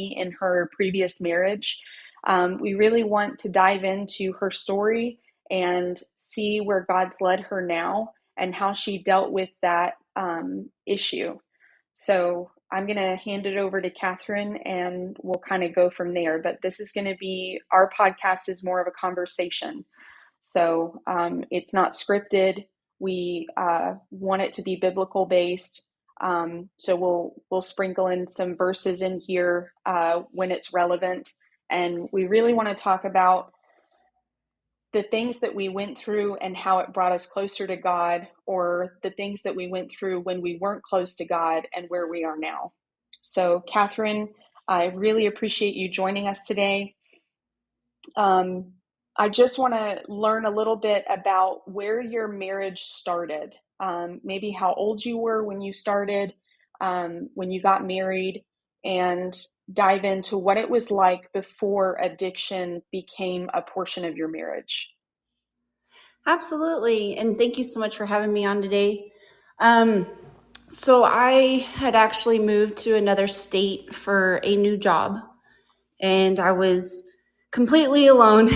in her previous marriage. We really want to dive into her story and see where God's led her now and how she dealt with that issue. So I'm going to hand it over to Catherine and we'll kind of go from there. But this is going to be, our podcast is more of a conversation. So it's not scripted. We want it to be biblical based. So we'll sprinkle in some verses in here when it's relevant. And we really want to talk about the things that we went through and how it brought us closer to God, or the things that we went through when we weren't close to God and where we are now. So, Catherine, I really appreciate you joining us today. I just want to learn a little bit about where your marriage started, maybe how old you were when you started, when you got married, and dive into what it was like before addiction became a portion of your marriage. Absolutely. And thank you so much for having me on today. So I had actually moved to another state for a new job, and I was completely alone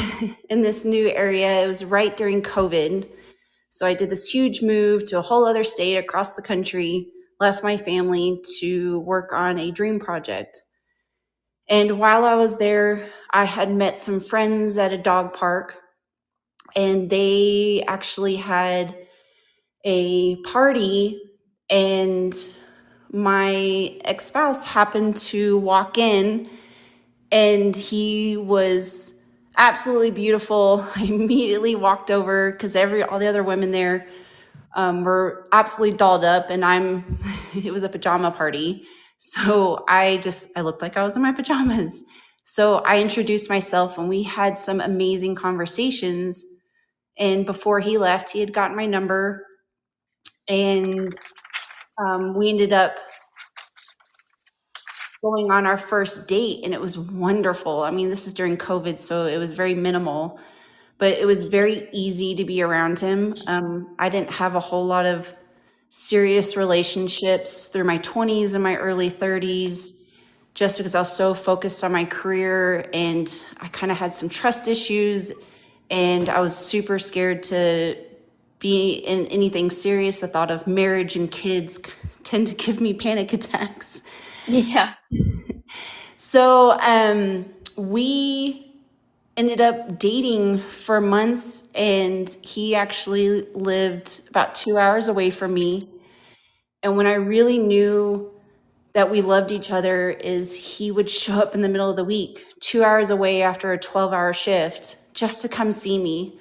in this new area. It was right during COVID. So I did this huge move to a whole other state across the country, left my family to work on a dream project. And while I was there, I had met some friends at a dog park, and they actually had a party, and my ex-spouse happened to walk in, and he was absolutely beautiful. I immediately walked over because all the other women there were absolutely dolled up, and it was a pajama party. So I looked like I was in my pajamas. So I introduced myself, and we had some amazing conversations. And before he left, he had gotten my number, and we ended up going on our first date, and it was wonderful. I mean, this is during COVID, so it was very minimal, but it was very easy to be around him. I didn't have a whole lot of serious relationships through my 20s and my early 30s, just because I was so focused on my career, and I kind of had some trust issues, and I was super scared to be in anything serious. The thought of marriage and kids tend to give me panic attacks. Yeah. So we ended up dating for months, and he actually lived about 2 hours away from me. And when I really knew that we loved each other is he would show up in the middle of the week, 2 hours away after a 12-hour shift, just to come see me.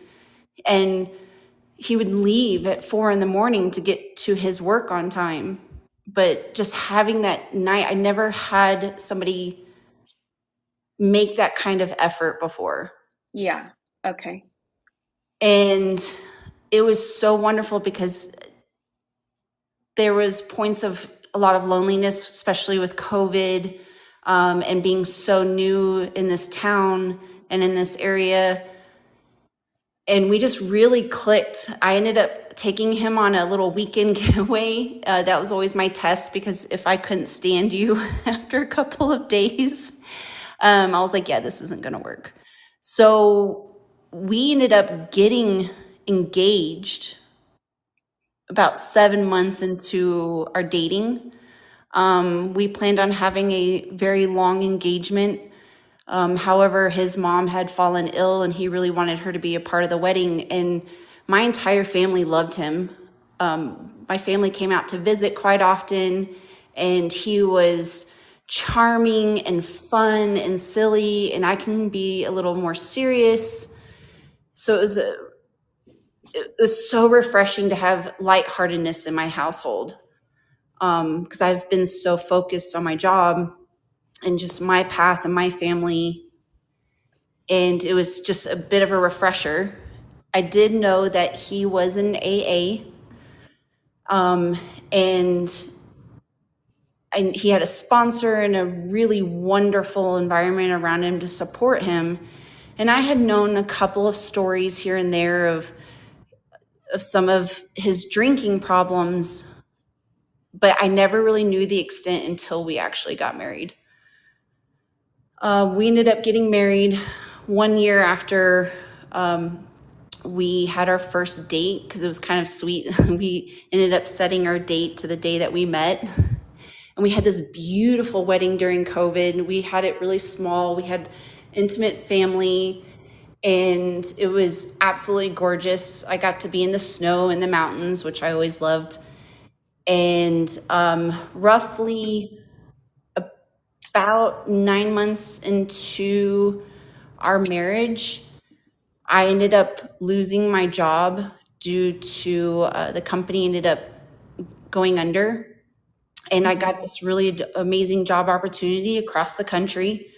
And he would leave at 4 a.m. to get to his work on time. But just having that night, I never had somebody make that kind of effort before. Yeah. Okay. And it was so wonderful because there was points of a lot of loneliness, especially with COVID, and being so new in this town and in this area. And we just really clicked. I ended up taking him on a little weekend getaway. That was always my test, because if I couldn't stand you after a couple of days, I was like, yeah, this isn't going to work. So we ended up getting engaged about 7 months into our dating. We planned on having a very long engagement. However, his mom had fallen ill, and he really wanted her to be a part of the wedding. And my entire family loved him. My family came out to visit quite often, and he was charming and fun and silly, and I can be a little more serious. So it was so refreshing to have lightheartedness in my household, because I've been so focused on my job and just my path and my family. And it was just a bit of a refresher. I did know that he was in AA, and he had a sponsor and a really wonderful environment around him to support him. And I had known a couple of stories here and there of some of his drinking problems, but I never really knew the extent until we actually got married. We ended up getting married 1 year after we had our first date, because it was kind of sweet. We ended up setting our date to the day that we met. And we had this beautiful wedding during COVID. We had it really small. We had intimate family, and it was absolutely gorgeous. I got to be in the snow in the mountains, which I always loved. And roughly about 9 months into our marriage, I ended up losing my job due to the company ended up going under. And I got this really amazing job opportunity across the country.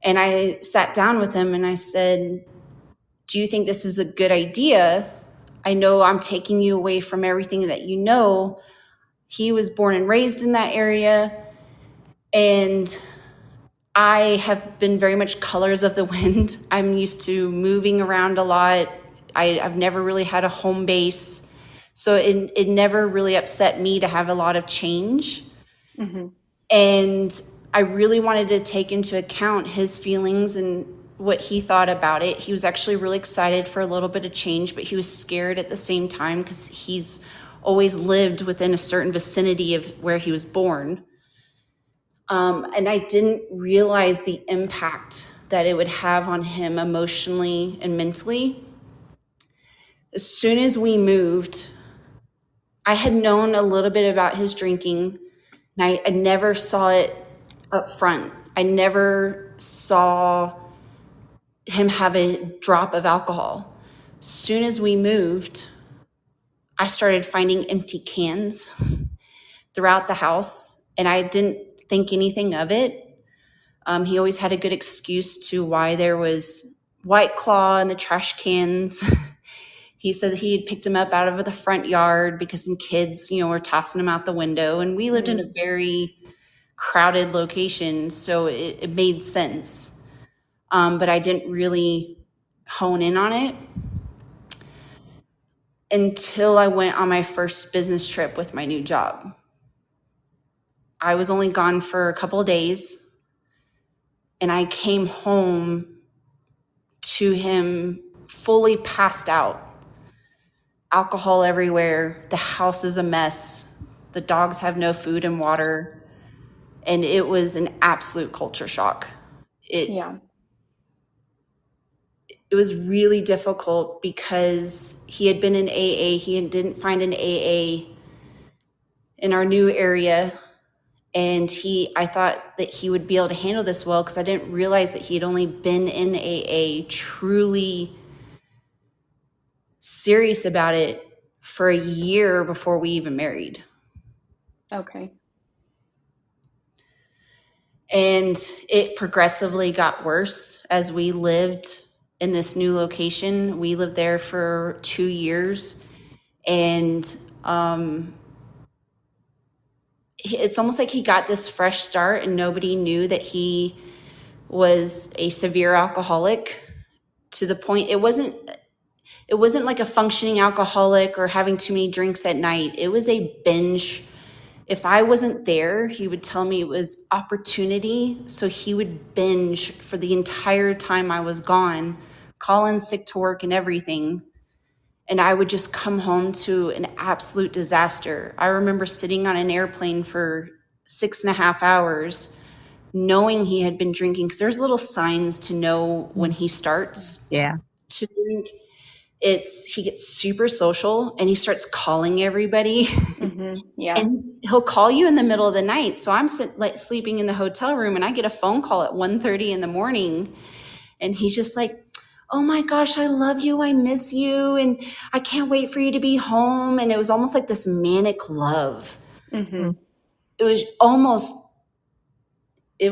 And I sat down with him and I said, do you think this is a good idea? I know I'm taking you away from everything that you know. He was born and raised in that area. And I have been very much colors of the wind. I'm used to moving around a lot. I've never really had a home base. So it never really upset me to have a lot of change. Mm-hmm. And I really wanted to take into account his feelings and what he thought about it. He was actually really excited for a little bit of change, but he was scared at the same time because he's always lived within a certain vicinity of where he was born. And I didn't realize the impact that it would have on him emotionally and mentally. As soon as we moved, I had known a little bit about his drinking, and I never saw it up front. I never saw him have a drop of alcohol. As soon as we moved, I started finding empty cans throughout the house, and I didn't think anything of it. He always had a good excuse to why there was White Claw in the trash cans. He said that he had picked him up out of the front yard because some kids, were tossing him out the window. And we lived in a very crowded location, so it made sense. But I didn't really hone in on it until I went on my first business trip with my new job. I was only gone for a couple of days, and I came home to him fully passed out. Alcohol everywhere. The house is a mess. The dogs have no food and water. And it was an absolute culture shock. It was really difficult because he had been in AA. He didn't find an AA in our new area. And I thought that he would be able to handle this well because I didn't realize that he had only been in AA truly serious about it for a year before we even married. Okay. And it progressively got worse as we lived in this new location. We lived there for 2 years, and it's almost like he got this fresh start and nobody knew that he was a severe alcoholic, to the point it wasn't like a functioning alcoholic or having too many drinks at night. It was a binge. If I wasn't there, he would tell me it was opportunity. So he would binge for the entire time I was gone, call in sick to work and everything. And I would just come home to an absolute disaster. I remember sitting on an airplane for 6.5 hours, knowing he had been drinking, because there's little signs to know when he starts to drink. He gets super social and he starts calling everybody. Yeah. And he'll call you in the middle of the night. So I'm sleeping in the hotel room and I get a phone call at 1:30 in the morning. And he's just like, oh my gosh, I love you. I miss you. And I can't wait for you to be home. And it was almost like this manic love. It was it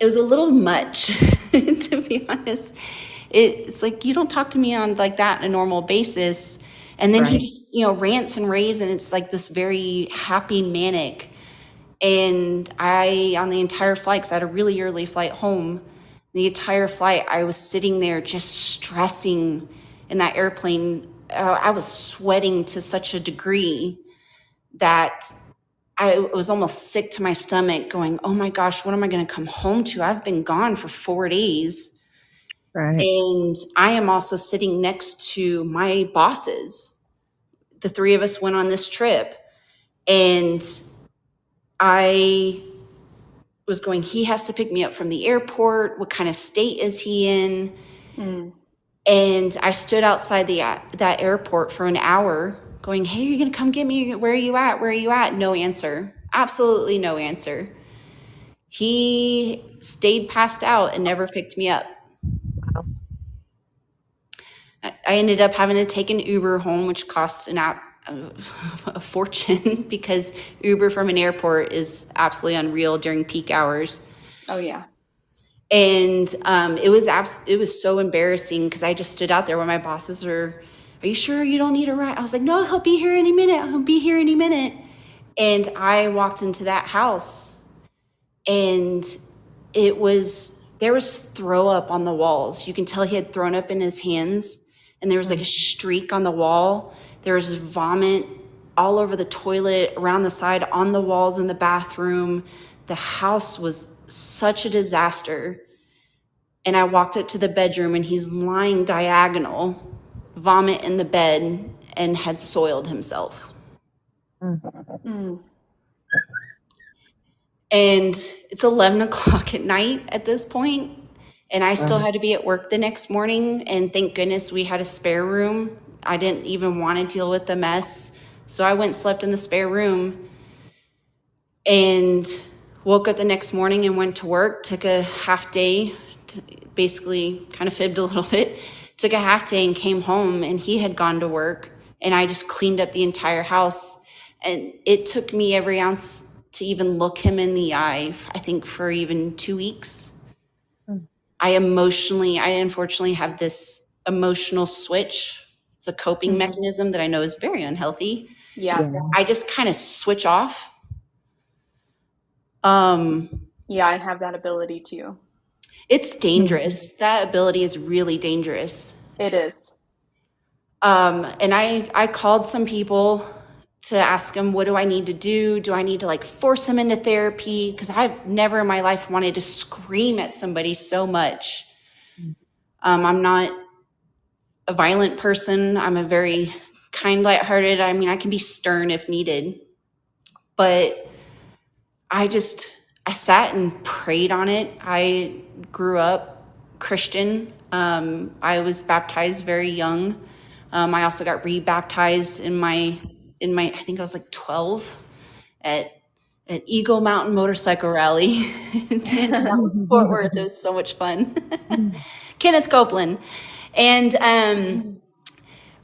was a little much, to be honest. It's like, you don't talk to me on like that on a normal basis. And then he just, rants and raves, and it's like this very happy manic. And on the entire flight, because I had a really early flight home, the entire flight, I was sitting there just stressing in that airplane. I was sweating to such a degree that I was almost sick to my stomach going, oh my gosh, what am I going to come home to? I've been gone for 4 days. Right. And I am also sitting next to my bosses. The three of us went on this trip, and I was going, he has to pick me up from the airport. What kind of state is he in? Mm. And I stood outside that airport for an hour going, hey, are you going to come get me? Where are you at? Where are you at? No answer. Absolutely no answer. He stayed passed out and never picked me up. Wow. I ended up having to take an Uber home, which cost a fortune because Uber from an airport is absolutely unreal during peak hours. Oh yeah. And it was so embarrassing because I just stood out there when my bosses were, are you sure you don't need a ride? I was like, no, he'll be here any minute. He'll be here any minute. And I walked into that house, and there was throw up on the walls. You can tell he had thrown up in his hands, and there was like a streak on the wall. There was vomit all over the toilet, around the side, on the walls in the bathroom. The house was such a disaster. And I walked up to the bedroom, and he's lying diagonal, vomit in the bed, and had soiled himself. Mm. And it's 11 o'clock at night at this point, and I still had to be at work the next morning. And thank goodness we had a spare room. I didn't even want to deal with the mess. So I went and slept in the spare room and woke up the next morning and went to work, took a half day, basically kind of fibbed a little bit, took a half day and came home, and he had gone to work, and I just cleaned up the entire house. And it took me every ounce to even look him in the eye, I think for even 2 weeks. I unfortunately have this emotional switch. It's a coping mechanism that I know is very unhealthy. Yeah. I just kind of switch off. Yeah, I have that ability too. It's dangerous. That ability is really dangerous. It is. And I called some people to ask them, what do I need to do? Do I need to like force him into therapy? Because I've never in my life wanted to scream at somebody so much. I'm not a violent person. I'm a very kind, lighthearted. I mean, I can be stern if needed. But I sat and prayed on it. I grew up Christian. I was baptized very young. I also got rebaptized in my I think I was like 12 at Eagle Mountain Motorcycle Rally in Fort Worth. It was so much fun. Kenneth Copeland. And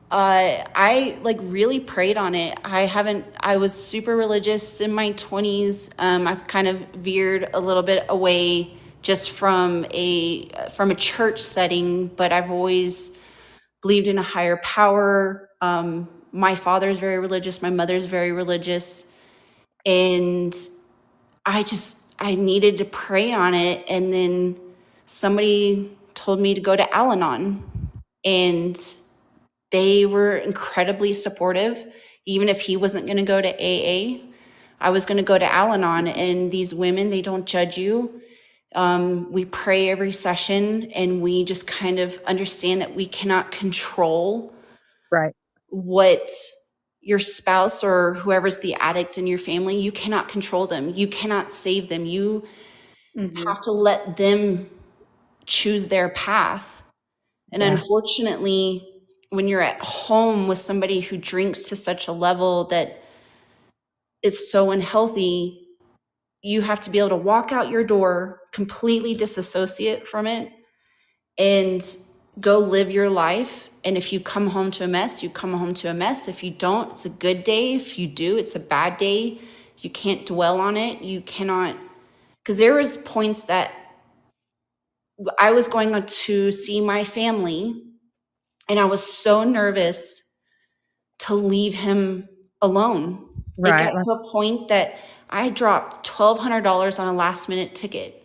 I like really prayed on it. I was super religious in my 20s. I've kind of veered a little bit away just from a church setting, but I've always believed in a higher power. My father's very religious. My mother's very religious. And I needed to pray on it. And then somebody told me to go to Al-Anon, and they were incredibly supportive. Even if he wasn't going to go to AA, I was going to go to Al-Anon. And these women, they don't judge you. We pray every session, and we just kind of understand that we cannot control what your spouse or whoever's the addict in your family, you cannot control them. You cannot save them. You have to let them choose their path. And unfortunately, when you're at home with somebody who drinks to such a level that is so unhealthy, you have to be able to walk out your door, completely disassociate from it, and go live your life. And if you come home to a mess, you come home to a mess. If you don't, it's a good day. If you do, it's a bad day. You can't dwell on it. You cannot, because there was points that I was going to see my family, and I was so nervous to leave him alone. It got to a point that I dropped $1,200 on a last minute ticket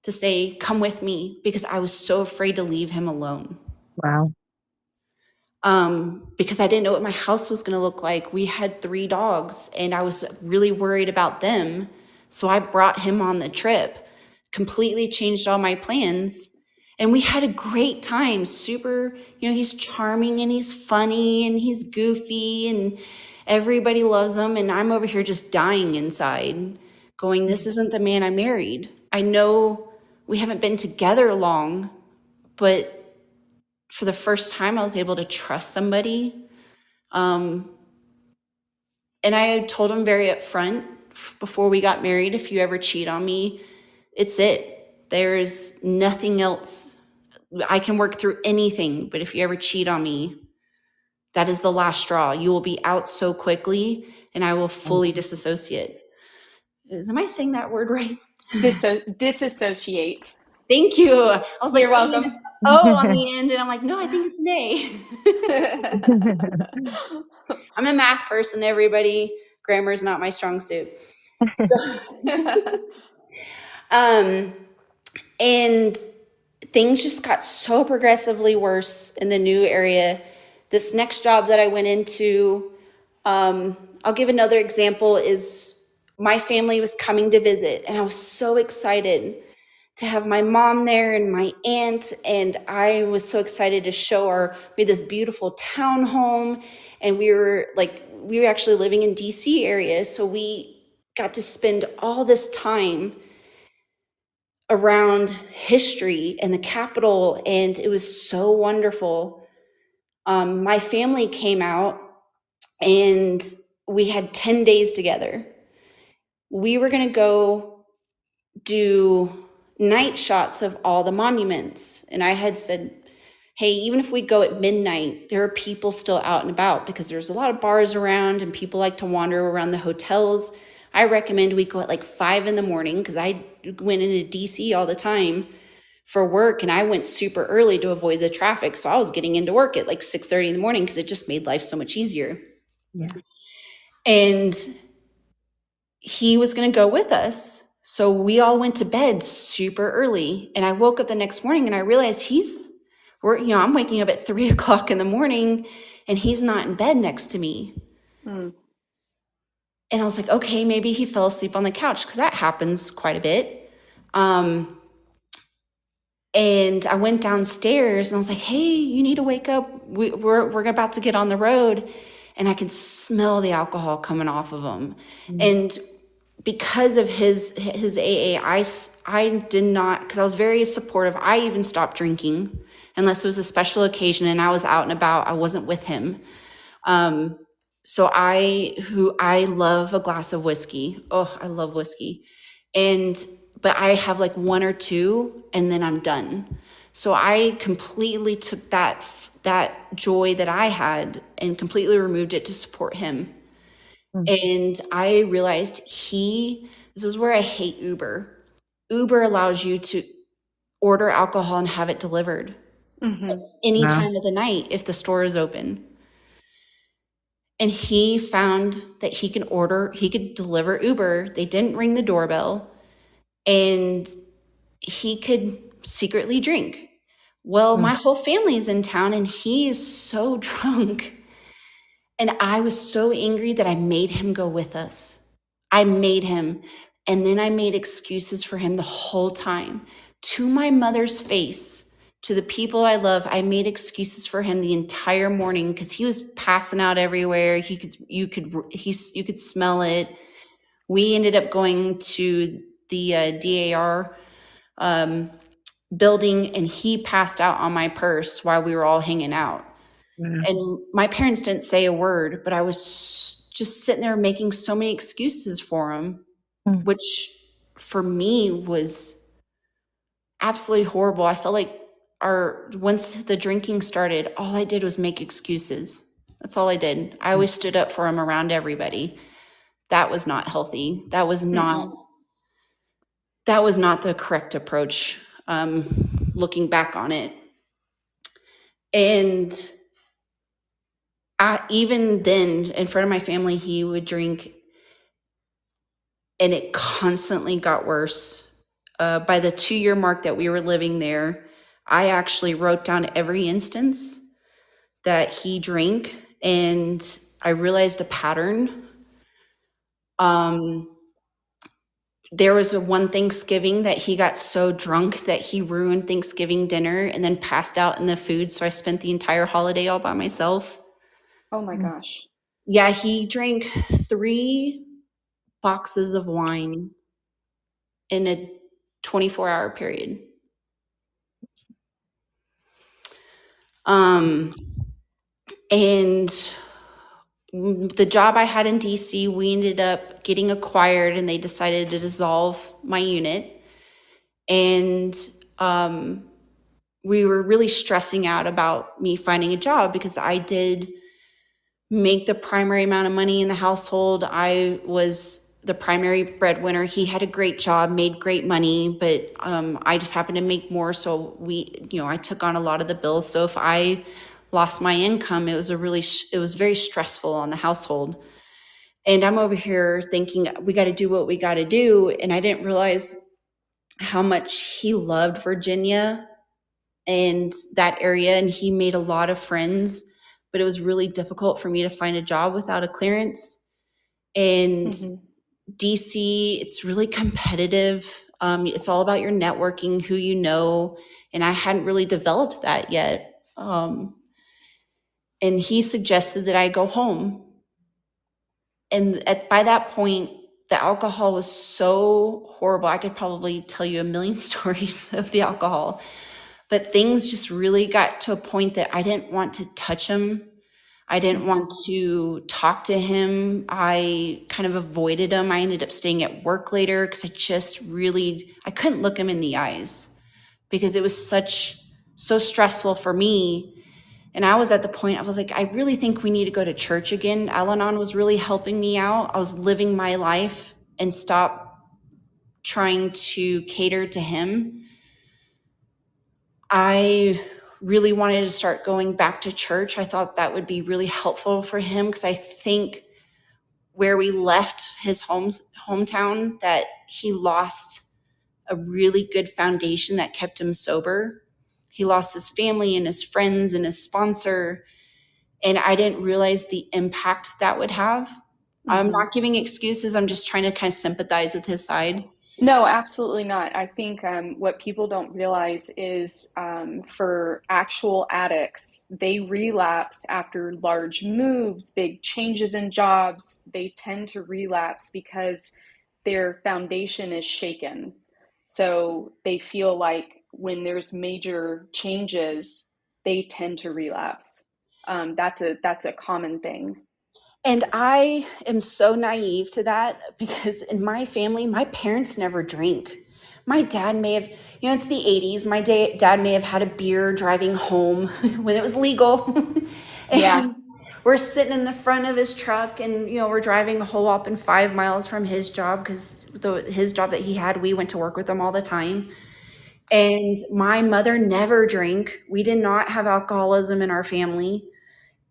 to say, come with me, because I was so afraid to leave him alone. Wow. because I didn't know what my house was going to look like. We had 3 dogs and I was really worried about them. So I brought him on the trip, completely changed all my plans. And we had a great time. Super, he's charming and he's funny and he's goofy and everybody loves him. And I'm over here just dying inside, going, this isn't the man I married. I know we haven't been together long, but for the first time, I was able to trust somebody. And I told him very upfront before we got married, if you ever cheat on me, it's it. There's nothing else. I can work through anything, but if you ever cheat on me, that is the last straw. You will be out so quickly and I will fully disassociate. Am I saying that word right? Disassociate. Thank you. I was like, You're welcome. on the end. And I'm like, no, I think it's an A. I'm a math person, everybody. Grammar is not my strong suit. So, and things just got so progressively worse in the new area. This next job that I went into, I'll give another example, is my family was coming to visit and I was so excited to have my mom there and my aunt, and I was so excited to show her. We had this beautiful townhome, and we were actually living in DC area, so we got to spend all this time around history and the Capitol, and it was so wonderful. My family came out, and we had 10 days together. We were going to go do night shots of all the monuments. And I had said, hey, even if we go at midnight, there are people still out and about because there's a lot of bars around and people like to wander around the hotels. I recommend we go at like 5 a.m. because I went into DC all the time for work and I went super early to avoid the traffic. So I was getting into work at like 6:30 in the morning because it just made life so much easier. Yeah. And he was going to go with us. So we all went to bed super early. And I woke up the next morning and I realized I'm waking up at 3 o'clock in the morning and he's not in bed next to me. And I was like, okay, maybe he fell asleep on the couch because that happens quite a bit. And I went downstairs and I was like, hey, you need to wake up. We're about to get on the road. And I could smell the alcohol coming off of him. And because of his AA, I did not, because I was very supportive. I even stopped drinking unless it was a special occasion and I was out and about. I wasn't with him. So I love a glass of whiskey. Oh, I love whiskey. But I have like 1 or 2 and then I'm done. So I completely took that joy that I had and completely removed it to support him. And I realized this is where I hate Uber. Uber allows you to order alcohol and have it delivered any time of the night if the store is open. And he found that he could deliver Uber. They didn't ring the doorbell and he could secretly drink. Well, my whole family is in town and he is so drunk. And I was so angry that I made him go with us. I made him. And then I made excuses for him the whole time. To my mother's face, to the people I love, I made excuses for him the entire morning because he was passing out everywhere. You could smell it. We ended up going to the DAR building and he passed out on my purse while we were all hanging out. And my parents didn't say a word, but I was just sitting there making so many excuses for him, which for me was absolutely horrible. I felt like once the drinking started, all I did was make excuses. That's all I did. I always stood up for him around everybody. That was not healthy. That was not the correct approach, looking back on it. And even then, in front of my family, he would drink, and it constantly got worse. By the 2-year mark that we were living there, I actually wrote down every instance that he drank, and I realized a pattern. There was one Thanksgiving that he got so drunk that he ruined Thanksgiving dinner and then passed out in the food. So I spent the entire holiday all by myself. Oh my gosh. Yeah, he drank 3 boxes of wine in a 24-hour period. And the job I had in DC, we ended up getting acquired, and they decided to dissolve my unit. And we were really stressing out about me finding a job because I did make the primary amount of money in the household. I was the primary breadwinner. He had a great job, made great money, but I just happened to make more. So I took on a lot of the bills. So if I lost my income, it was it was very stressful on the household. And I'm over here thinking we got to do what we got to do. And I didn't realize how much he loved Virginia and that area. And he made a lot of friends, but it was really difficult for me to find a job without a clearance. And Mm-hmm. DC, it's really competitive. It's all about your networking, who you know. And I hadn't really developed that yet. And he suggested that I go home. And by that point, the alcohol was so horrible. I could probably tell you a million stories of the alcohol, but things just really got to a point that I didn't want to touch him. I didn't want to talk to him. I kind of avoided him. I ended up staying at work later because I couldn't look him in the eyes because it was so stressful for me. And I was at the point, I was like, I really think we need to go to church again. Al-Anon was really helping me out. I was living my life and stop trying to cater to him. I really wanted to start going back to church. I thought that would be really helpful for him because I think where we left his hometown, that he lost a really good foundation that kept him sober. He lost his family and his friends and his sponsor. And I didn't realize the impact that would have. I'm not giving excuses. I'm just trying to kind of sympathize with his side. No, absolutely not. I think what people don't realize is for actual addicts, they relapse after large moves, big changes in jobs. They tend to relapse because their foundation is shaken. So they feel like when there's major changes, they tend to relapse. That's a common thing. And I am so naive to that because in my family, my parents never drink. My dad may have, it's the 80s. My dad may have had a beer driving home when it was legal. Yeah. And we're sitting in the front of his truck and, we're driving a whole up and 5 miles from his job because his job that he had, we went to work with him all the time. And my mother never drank. We did not have alcoholism in our family.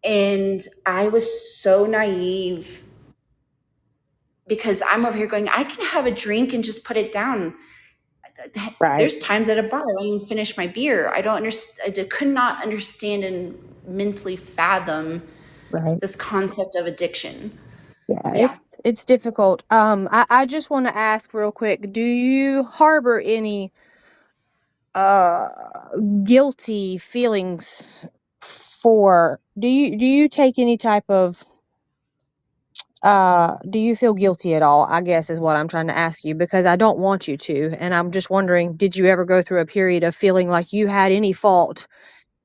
And I was so naive because I'm over here going, I can have a drink and just put it down. Right. There's times at a bar I don't even finish my beer. I don't understand. I could not understand and mentally fathom Right. this concept of addiction. Yeah. Yeah. It's difficult. I just want to ask real quick, do you harbor any uh guilty feelings do you take any type of do you feel guilty at all, I guess is what I'm trying to ask you, because I don't want you to, and I'm just wondering, did you ever go through a period of feeling like you had any fault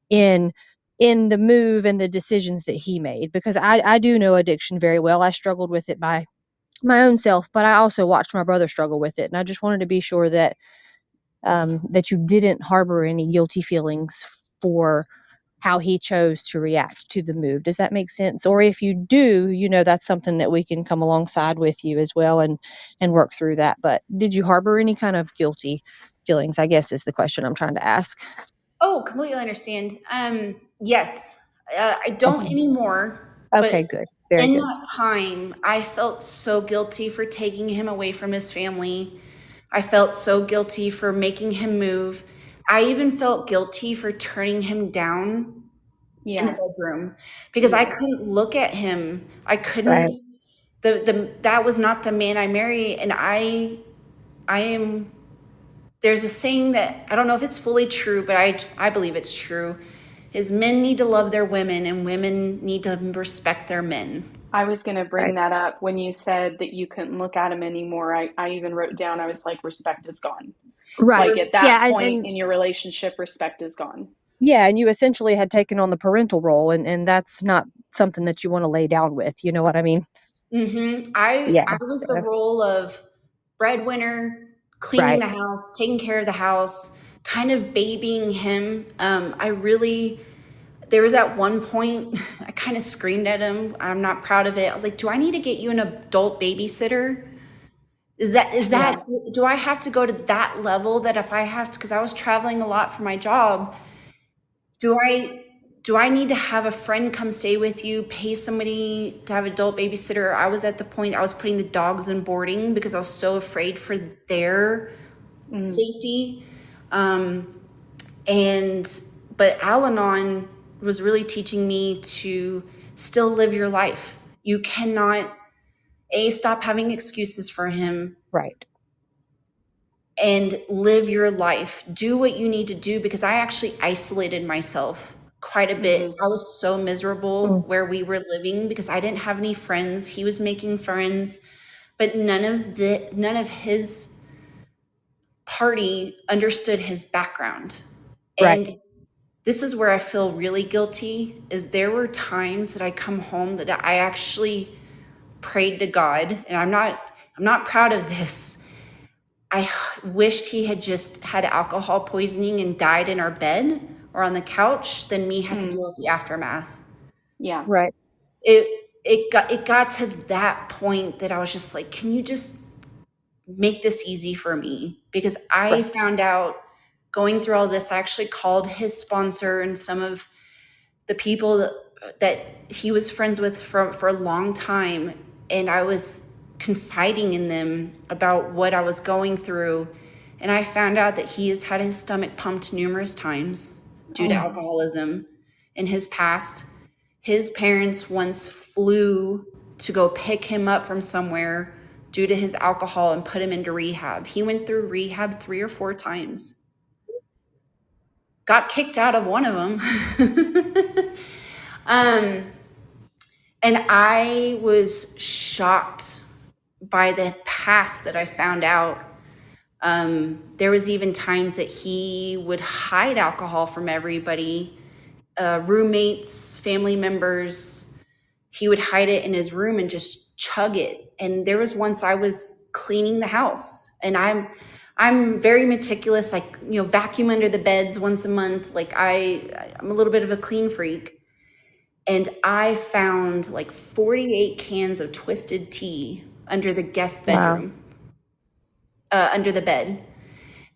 in the move and the decisions that he made? Because I do know addiction very well. I struggled with it by my own self, but I also watched my brother struggle with it, and I just wanted to be sure that that you didn't harbor any guilty feelings for how he chose to react to the move. Does that make sense? Or if you do, that's something that we can come alongside with you as well and work through that. But did you harbor any kind of guilty feelings, I guess is the question I'm trying to ask. Oh, completely understand. Yes, I don't Okay. anymore, but Okay, good. Very in good. that time, I felt so guilty for taking him away from his family. I felt so guilty for making him move. I even felt guilty for turning him down in the Yeah. bedroom because I Yeah. couldn't look at him. I Right. couldn't, that was not the man I marry. And I am, there's a saying that I don't know if it's fully true, but I believe it's true, is men need to love their women and women need to respect their men. I was going to bring Right. that up when you said that you couldn't look at him anymore. I even wrote down, I was like, respect is gone. Like Right. at that Yeah. point And in your relationship, respect is gone. yeah, and you essentially had taken on the parental role, and that's not something that you want to lay down with. You know what I mean? Yeah. I was the role of breadwinner, cleaning Right. the house, taking care of the house, kind of babying him. I really, there was at one point I kind of screamed at him. I'm not proud of it. I was like, "Do I need to get you an adult babysitter? Is that Yeah. do I have to go to that level that if I have to, because I was traveling a lot for my job, do I need to have a friend come stay with you, pay somebody to have adult babysitter?" I was at the point I was putting the dogs in boarding because I was so afraid for their Mm, safety. Um, and but Al-Anon was really teaching me to still live your life. You cannot stop having excuses for him Right. and live your life. Do what you need to do, because I actually isolated myself quite a bit. mm-hmm. I was so miserable Mm. where we were living because I didn't have any friends. He was making friends, but none of his party understood his background. Right. And this is where I feel really guilty, is there were times that I come home that I actually prayed to God, and I'm not proud of this. I wished he had just had alcohol poisoning and died in our bed or on the couch than me had to Mm, deal with the aftermath. yeah. Right. It it got to that point that I was just like, can you just make this easy for me? Because I Right. found out going through all this, I actually called his sponsor and some of the people that he was friends with for a long time, and I was confiding in them about what I was going through, and I found out that he has had his stomach pumped numerous times due to Oh, Mm. alcoholism in his past. His parents once flew to go pick him up from somewhere due to his alcohol and put him into rehab. He went through rehab 3 or 4 times, got kicked out of one of them. um, and I was shocked by the past that I found out. There was even times that he would hide alcohol from everybody, roommates, family members. He would hide it in his room and just chug it. And there was once I was cleaning the house, and I'm very meticulous, like, vacuum under the beds once a month. Like I'm a little bit of a clean freak. And I found like 48 cans of twisted tea under the guest Wow. bedroom, under the bed.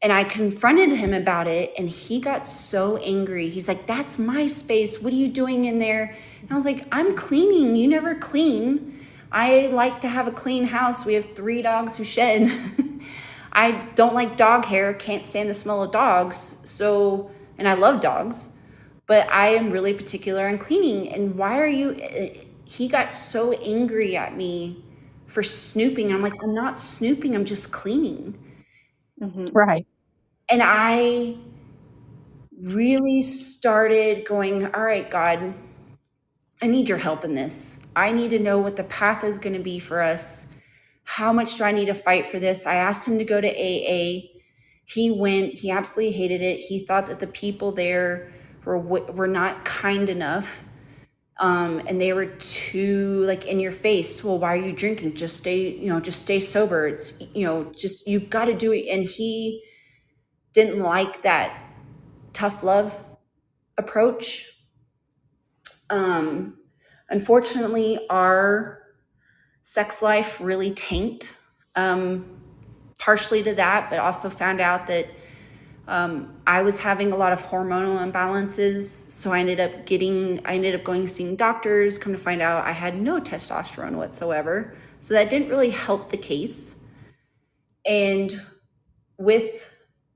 And I confronted him about it, and he got so angry. He's like, "That's my space. What are you doing in there?" And I was like, "I'm cleaning. You never clean. I like to have a clean house. We have 3 dogs who shed." I don't like dog hair, can't stand the smell of dogs. So, and I love dogs, but I am really particular on cleaning. And why are you? He got so angry at me for snooping. I'm like, "I'm not snooping. I'm just cleaning." mm-hmm. Right. And I really started going, "All right, God, I need your help in this. I need to know what the path is going to be for us. How much do I need to fight for this?" I asked him to go to AA. He went. He absolutely hated it. He thought that the people there were not kind enough, and they were too like in your face. "Well, why are you drinking? Just stay sober. It's just you've got to do it." And he didn't like that tough love approach. Um, Unfortunately, our sex life really tanked, um, partially to that, but also found out that I was having a lot of hormonal imbalances. So I ended up going seeing doctors. Come to find out, I had no testosterone whatsoever. So that didn't really help the case. And with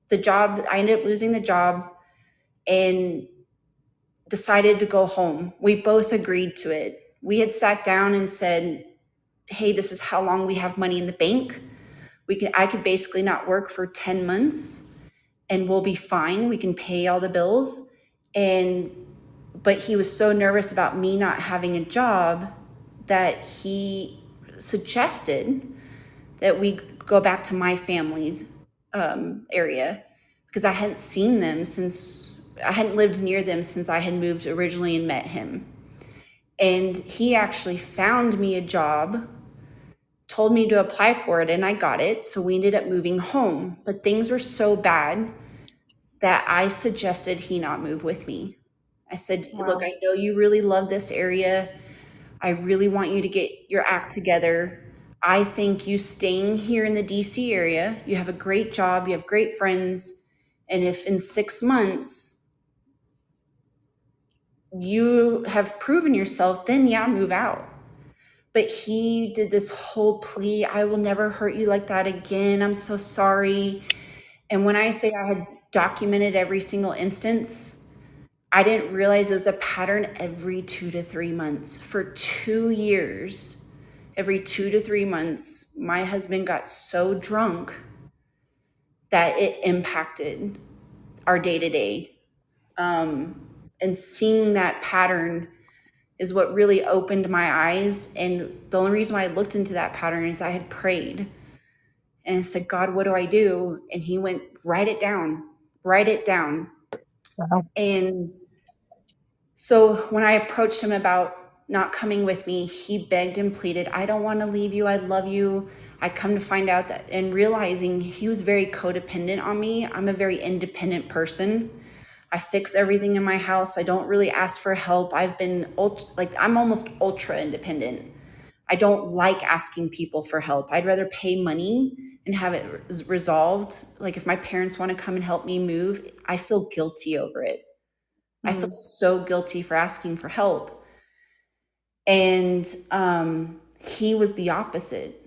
the job, I ended up losing the job and decided to go home. We both agreed to it. We had sat down and said, hey, this is how long we have money in the bank. I could basically not work for 10 months and we'll be fine. We can pay all the bills. But he was so nervous about me not having a job that he suggested that we go back to my family's area, because I hadn't seen them I hadn't lived near them since I had moved originally and met him. And he actually found me a job, told me to apply for it, and I got it. So we ended up moving home. But things were so bad that I suggested he not move with me. I said, look, Wow. I know you really love this area. I really want you to get your act together. I think you staying here in the DC area, you have a great job, you have great friends. And if in 6 months you have proven yourself, then yeah, move out. But he did this whole plea, I will never hurt you like that again. I'm so sorry. And when I say I had documented every single instance, I didn't realize it was a pattern every 2 to 3 months. For 2 years, every 2 to 3 months, my husband got so drunk that it impacted our day to day. And seeing that pattern is what really opened my eyes. And the only reason why I looked into that pattern is I had prayed and I said, God, what do I do? And he went, write it down, write it down. Wow. And so when I approached him about not coming with me, he begged and pleaded, I don't want to leave you. I love you. I come to find out that, and realizing he was very codependent on me. I'm a very independent person. I fix everything in my house. I don't really ask for help. I'm almost ultra independent. I don't like asking people for help. I'd rather pay money and have it resolved. Like if my parents want to come and help me move, I feel guilty over it. I feel so guilty for asking for help. And he was the opposite.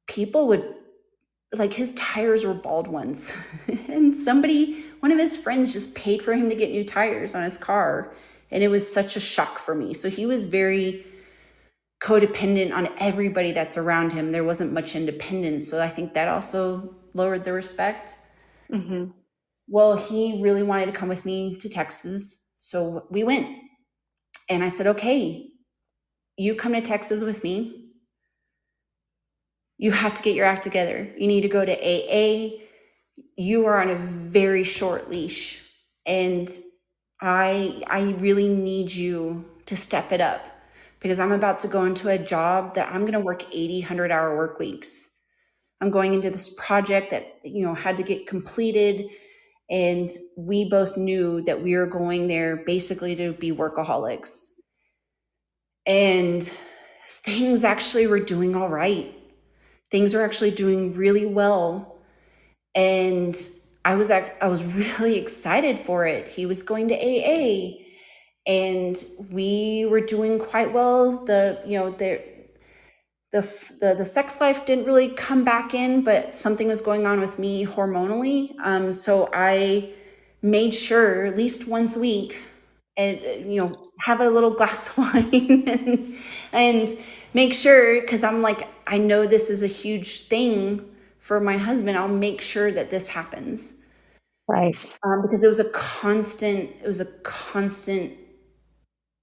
People would, like, his tires were bald ones. And one of his friends just paid for him to get new tires on his car. And it was such a shock for me. So he was very codependent on everybody that's around him. There wasn't much independence. So I think that also lowered the respect. Mm-hmm. Well, he really wanted to come with me to Texas. So we went. And I said, okay, you come to Texas with me. You have to get your act together. You need to go to AA. You are on a very short leash. And I really need you to step it up, because I'm about to go into a job that I'm going to work 80, 100-hour work weeks. I'm going into this project that, had to get completed. And we both knew that we were going there basically to be workaholics. And things actually were doing all right. Things were actually doing really well. And I was really excited for it. He was going to AA and we were doing quite well. The sex life didn't really come back in, but something was going on with me hormonally. So I made sure at least once a week and have a little glass of wine and make sure, because I'm like, I know this is a huge thing for my husband. I'll make sure that this happens. Right. Because it was a constant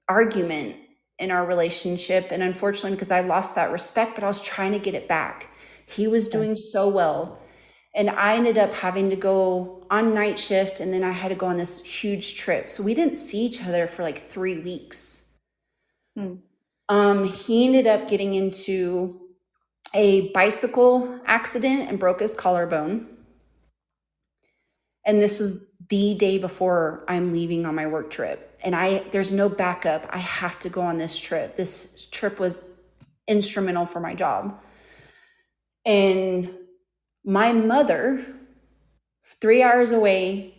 argument in our relationship. And unfortunately, because I lost that respect, but I was trying to get it back. He was doing so well. And I ended up having to go on night shift, and then I had to go on this huge trip. So we didn't see each other for like 3 weeks. He ended up getting into a bicycle accident and broke his collarbone. And this was the day before I'm leaving on my work trip. And there's no backup. I have to go on this trip. This trip was instrumental for my job. And my mother, 3 hours away,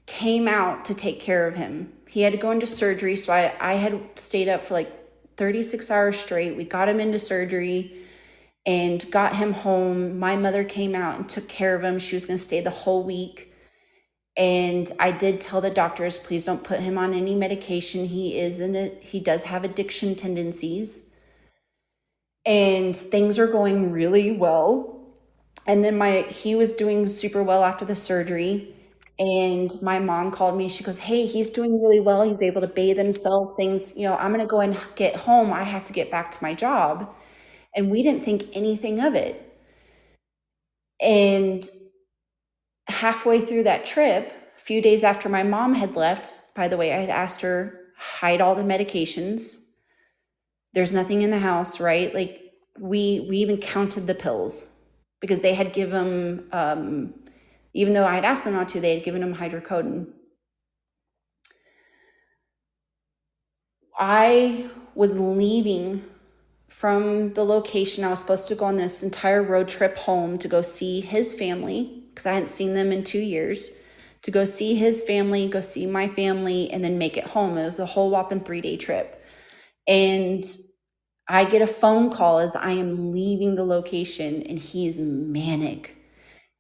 came out to take care of him. He had to go into surgery. So I had stayed up for like 36 hours straight. We got him into surgery and got him home. My mother came out and took care of him. She was going to stay the whole week. And I did tell the doctors, please don't put him on any medication. He does have addiction tendencies. And things are going really well. And then he was doing super well after the surgery. And my mom called me. She goes, hey, he's doing really well. He's able to bathe himself. Things, I'm going to go and get home. I have to get back to my job. And we didn't think anything of it. And halfway through that trip, a few days after my mom had left, by the way, I had asked her, hide all the medications. There's nothing in the house, right? Like we even counted the pills because they had given even though I had asked them not to, they had given him hydrocodone. I was leaving from the location. I was supposed to go on this entire road trip home to go see his family because I hadn't seen them in 2 years, to go see his family, go see my family, and then make it home. It was a whole whopping 3-day trip. And I get a phone call as I am leaving the location, and he's manic.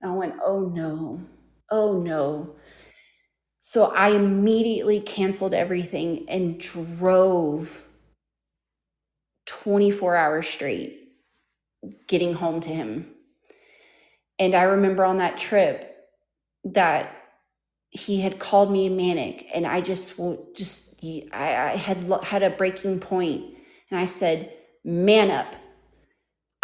And I went, oh no, oh no. So I immediately canceled everything and drove 24 hours straight getting home to him. And I remember on that trip that he had called me manic, and I I had a breaking point, and I said, man up.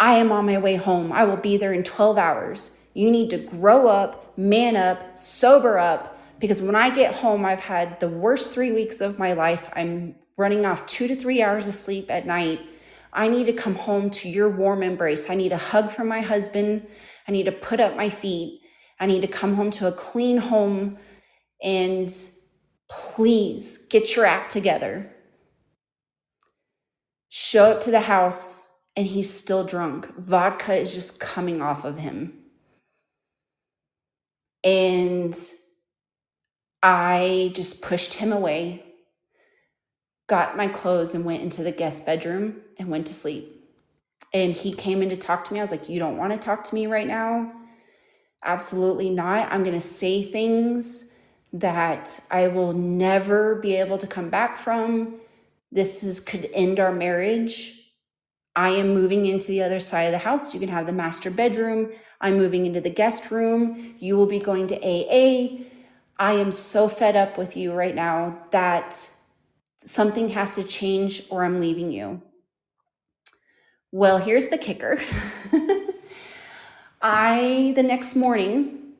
I am on my way home. I will be there in 12 hours. You need to grow up, man up, sober up, because when I get home, I've had the worst 3 weeks of my life. I'm running off 2 to 3 hours of sleep at night. I need to come home to your warm embrace. I need a hug from my husband. I need to put up my feet. I need to come home to a clean home, and please get your act together. Show up to the house, and he's still drunk. Vodka is just coming off of him. And I just pushed him away, got my clothes, and went into the guest bedroom and went to sleep. And he came in to talk to me. I was like, you don't want to talk to me right now? Absolutely not. I'm going to say things that I will never be able to come back from. Could end our marriage. I am moving into the other side of the house. You can have the master bedroom. I'm moving into the guest room. You will be going to AA. I am so fed up with you right now that something has to change or I'm leaving you. Well, here's the kicker. The next morning,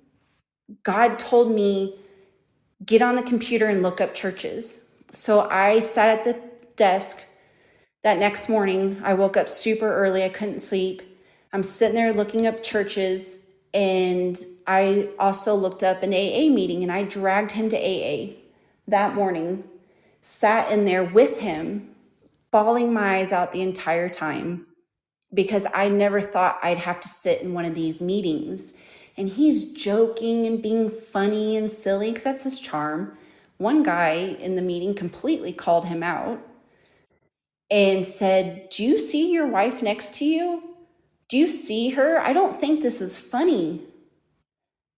God told me, get on the computer and look up churches. So I sat at the desk. That next morning, I woke up super early. I couldn't sleep. I'm sitting there looking up churches, and I also looked up an AA meeting, and I dragged him to AA that morning, sat in there with him, bawling my eyes out the entire time because I never thought I'd have to sit in one of these meetings. And he's joking and being funny and silly because that's his charm. One guy in the meeting completely called him out and said, do you see your wife next to you? Do you see her? I don't think this is funny.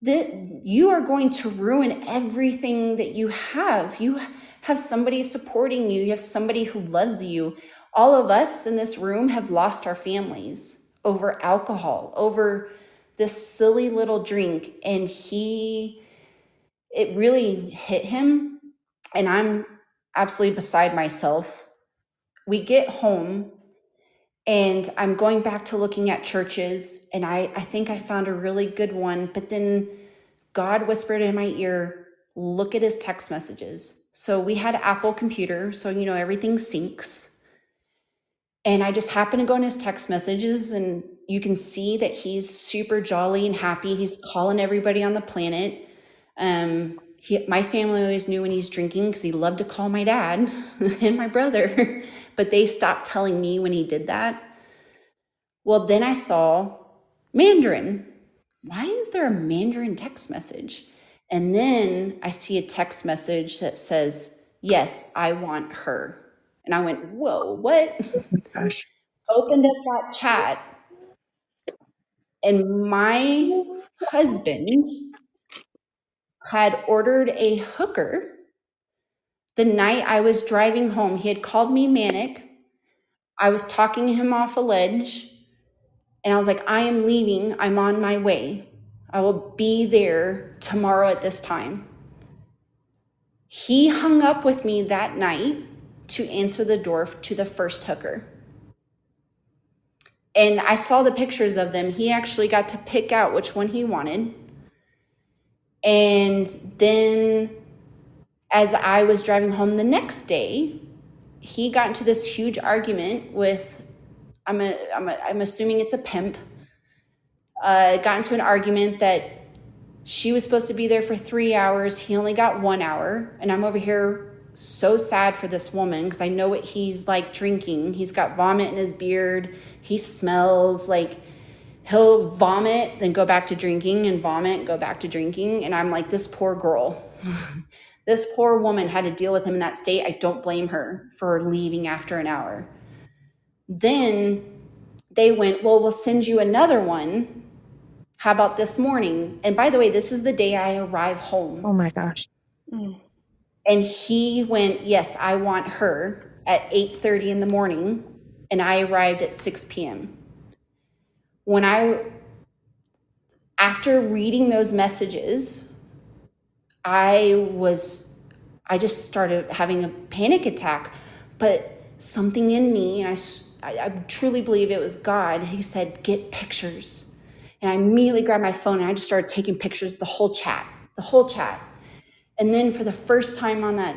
That you are going to ruin everything that you have. You have somebody supporting you. You have somebody who loves you. All of us in this room have lost our families over alcohol, over this silly little drink. And it really hit him. And I'm absolutely beside myself. We get home, and I'm going back to looking at churches, and I think I found a really good one, but then God whispered in my ear, look at his text messages. So we had Apple computer, so everything syncs. And I just happened to go in his text messages, and you can see that he's super jolly and happy. He's calling everybody on the planet. My family always knew when he's drinking because he loved to call my dad and my brother, but they stopped telling me when he did that. Well, then I saw Mandarin. Why is there a Mandarin text message? And then I see a text message that says, yes, I want her. And I went, whoa, what? Gosh. Opened up that chat, and my husband had ordered a hooker the night I was driving home. He had called me manic. I was talking him off a ledge, and I was like, I am leaving. I'm on my way. I will be there tomorrow at this time. He hung up with me that night to answer the door to the first hooker. And I saw the pictures of them. He actually got to pick out which one he wanted. And then as I was driving home the next day, he got into this huge argument with, I'm assuming it's a pimp, got into an argument that she was supposed to be there for 3 hours. He only got 1 hour. And I'm over here so sad for this woman because I know what he's like drinking. He's got vomit in his beard. He smells like he'll vomit, then go back to drinking, and vomit, go back to drinking. And I'm like, this poor girl. This poor woman had to deal with him in that state. I don't blame her for leaving after an hour. Then they went, well, we'll send you another one. How about this morning? And by the way, this is the day I arrive home. Oh my gosh. And he went, yes, I want her at 8:30 in the morning. And I arrived at 6 p.m. After reading those messages, I just started having a panic attack. But something in me, and I truly believe it was God, he said, get pictures. And I immediately grabbed my phone and I just started taking pictures, the whole chat. And then for the first time on that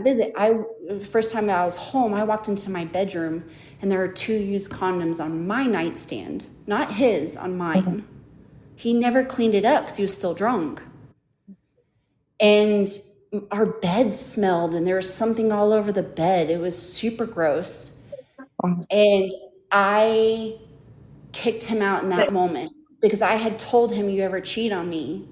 visit, first time I was home, I walked into my bedroom and there were 2 used condoms on my nightstand, not his, on mine. He never cleaned it up because he was still drunk. And our bed smelled and there was something all over the bed. It was super gross. And I kicked him out in that moment because I had told him, you ever cheat on me?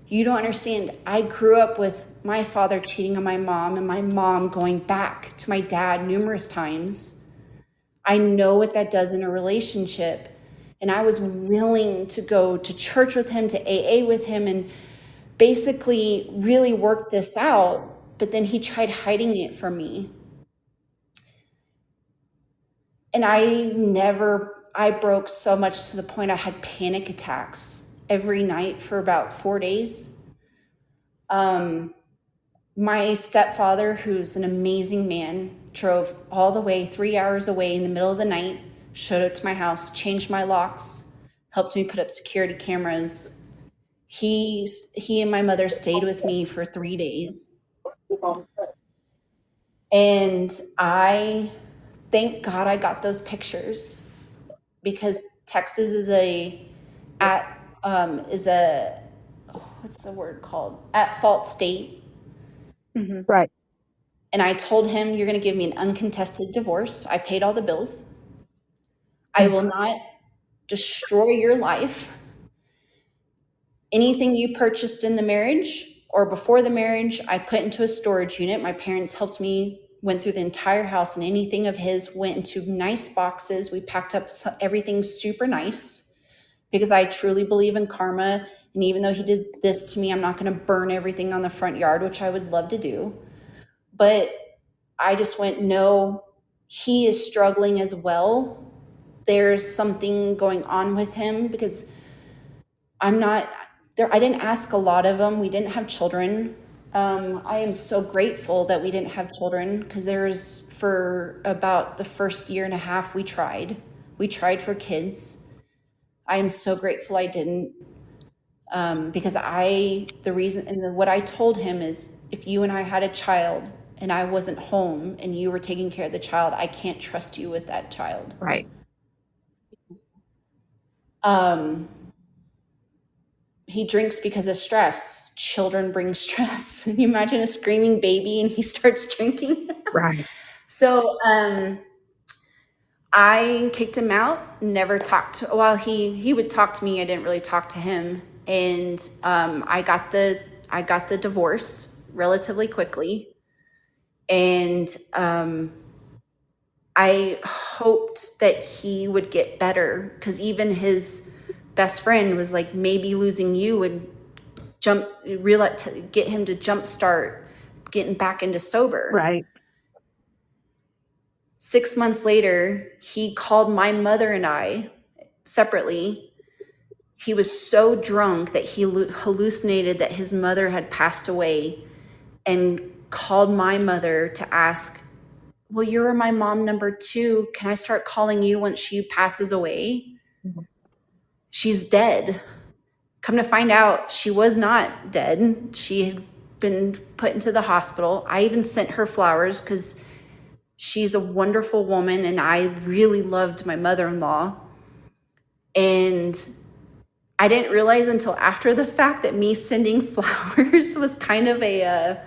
You don't understand. I grew up with my father cheating on my mom and my mom going back to my dad numerous times. I know what that does in a relationship. And I was willing to go to church with him, to AA with him, and basically really work this out. But then he tried hiding it from me. And I broke so much to the point I had panic attacks every night for about 4 days. My stepfather, who's an amazing man, drove all the way 3 hours away in the middle of the night, showed up to my house, changed my locks, helped me put up security cameras. He and my mother stayed with me for 3 days. And I thank God I got those pictures because Texas is what's the word called? At fault state. Mm-hmm. Right. And I told him, you're going to give me an uncontested divorce. I paid all the bills. I will not destroy your life. Anything you purchased in the marriage or before the marriage, I put into a storage unit. My parents helped me, went through the entire house, and anything of his went into nice boxes. We packed up everything super nice because I truly believe in karma. And even though he did this to me, I'm not going to burn everything on the front yard, which I would love to do. But I just went, no, he is struggling as well. There's something going on with him because I'm not there. I didn't ask a lot of them. We didn't have children. I am so grateful that we didn't have children because for about the first year and a half, we tried for kids. I am so grateful I didn't. Because what I told him is, if you and I had a child and I wasn't home and you were taking care of the child, I can't trust you with that child. Right. He drinks because of stress. Children bring stress. Can you imagine a screaming baby and he starts drinking? Right. So I kicked him out, never talked to, well, he would talk to me. I didn't really talk to him. And I got the divorce relatively quickly. And I hoped that he would get better because even his best friend was like, maybe losing you would get him to jumpstart getting back into sober. Right. 6 months later, he called my mother and I separately. He was so drunk that he hallucinated that his mother had passed away and called my mother to ask, well, you're my mom number 2. Can I start calling you once she passes away? Mhm. She's dead. Come to find out, she was not dead. She had been put into the hospital. I even sent her flowers because she's a wonderful woman and I really loved my mother-in-law. And I didn't realize until after the fact that me sending flowers was kind of a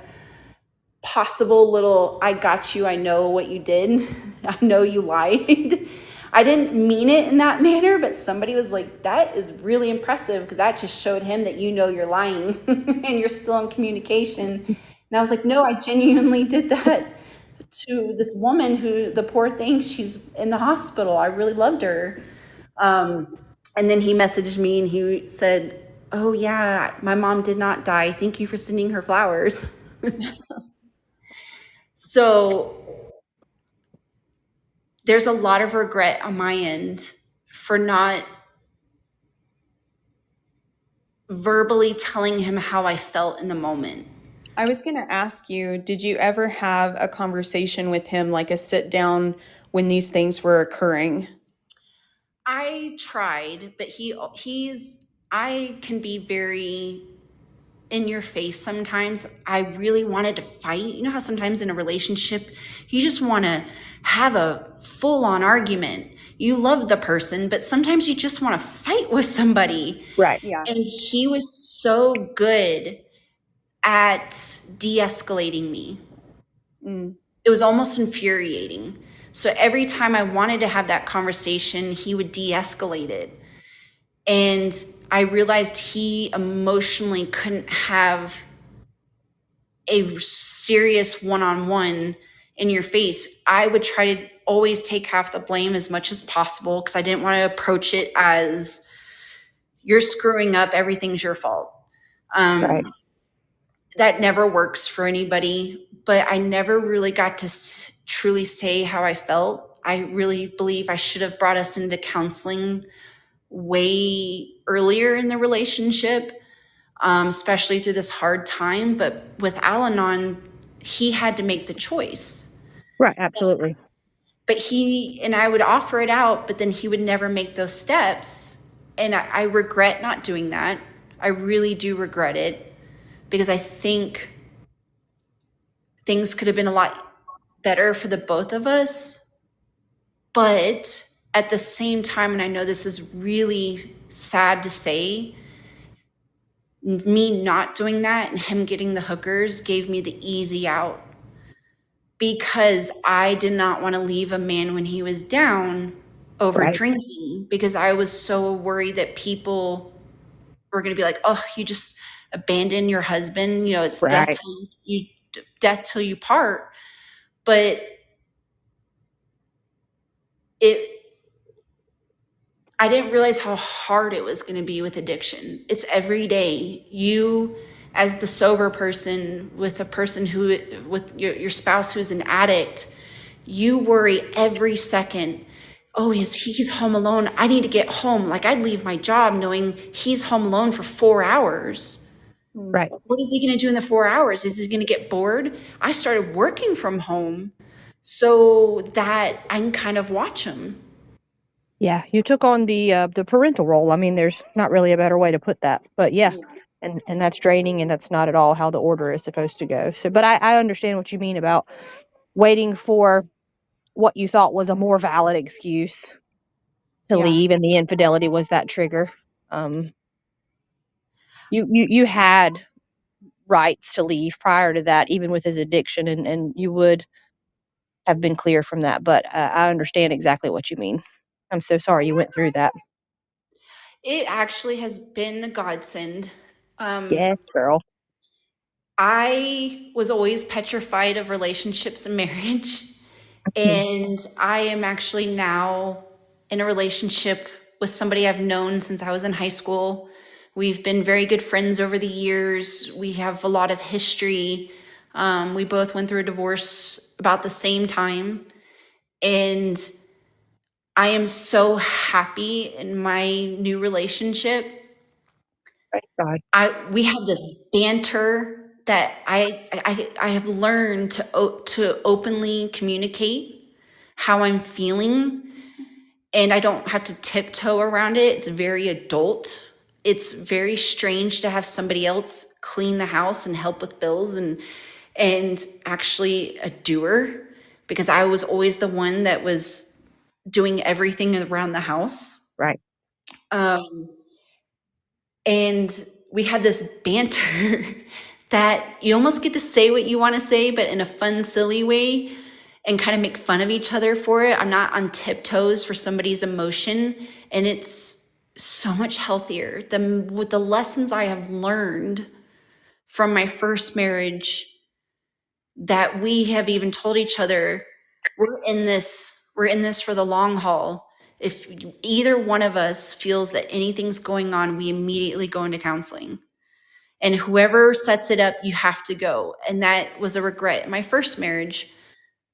possible little, I got you, I know what you did. I know you lied. I didn't mean it in that manner, but somebody was like, that is really impressive because that just showed him that you know you're lying and you're still in communication. And I was like, no, I genuinely did that to this woman who, the poor thing, she's in the hospital. I really loved her. And then he messaged me and he said, oh yeah, my mom did not die. Thank you for sending her flowers. So there's a lot of regret on my end for not verbally telling him how I felt in the moment. I was going to ask you, did you ever have a conversation with him, like a sit down when these things were occurring? I tried, but I can be very in your face sometimes. I really wanted to fight. You know how sometimes in a relationship, you just want to have a full on argument. You love the person, but sometimes you just want to fight with somebody. Right. Yeah. And he was so good at de-escalating me. Mm. It was almost infuriating. So every time I wanted to have that conversation, he would de-escalate it. And I realized he emotionally couldn't have a serious one-on-one in your face. I would try to always take half the blame as much as possible because I didn't want to approach it as you're screwing up, everything's your fault. Right. That never works for anybody, but I never really got to truly say how I felt. I really believe I should have brought us into counseling way earlier in the relationship, especially through this hard time. But with Al-Anon, he had to make the choice. Right. Absolutely. But I would offer it out, but then he would never make those steps. And I regret not doing that. I really do regret it because I think things could have been a lot better for the both of us. But at the same time, and I know this is really sad to say, me not doing that and him getting the hookers gave me the easy out because I did not want to leave a man when he was down over Right. drinking because I was so worried that people were going to be like, oh, you just abandon your husband. You know, it's Right. death till you part. But it I didn't realize how hard it was going to be with addiction. It's every day. You, as the sober person, with a person with your spouse who's an addict, you worry every second. Oh, he's home alone. I need to get home. Like I'd leave my job knowing he's home alone for 4 hours. Right. What is he going to do in the 4 hours? Is he going to get bored? I started working from home so that I can kind of watch him. Yeah. You took on the parental role. I mean, there's not really a better way to put that. But yeah. And that's draining, and that's not at all how the order is supposed to go. So, but I understand what you mean about waiting for what you thought was a more valid excuse to Yeah. leave, and the infidelity was that trigger. Um, you had rights to leave prior to that, even with his addiction, and you would have been clear from that. But I understand exactly what you mean. I'm so sorry you went through that. It actually has been a godsend. Yes, girl. I was always petrified of relationships and marriage. And I am actually now in a relationship with somebody I've known since I was in high school. We've been very good friends over the years. We have a lot of history. We both went through a divorce about the same time. And I am so happy in my new relationship. Thank God. We have this banter that I have learned to openly communicate how I'm feeling, and I don't have to tiptoe around it. It's very adult. It's very strange to have somebody else clean the house and help with bills and actually a doer, because I was always the one that was doing everything around the house. Right. And we had this banter that you almost get to say what you want to say, but in a fun, silly way, and kind of make fun of each other for it. I'm not on tiptoes for somebody's emotion. And it's so much healthier. With the lessons I have learned from my first marriage, that we have even told each other, we're in this for the long haul. If either one of us feels that anything's going on, we immediately go into counseling. And whoever sets it up, you have to go. And that was a regret in my first marriage,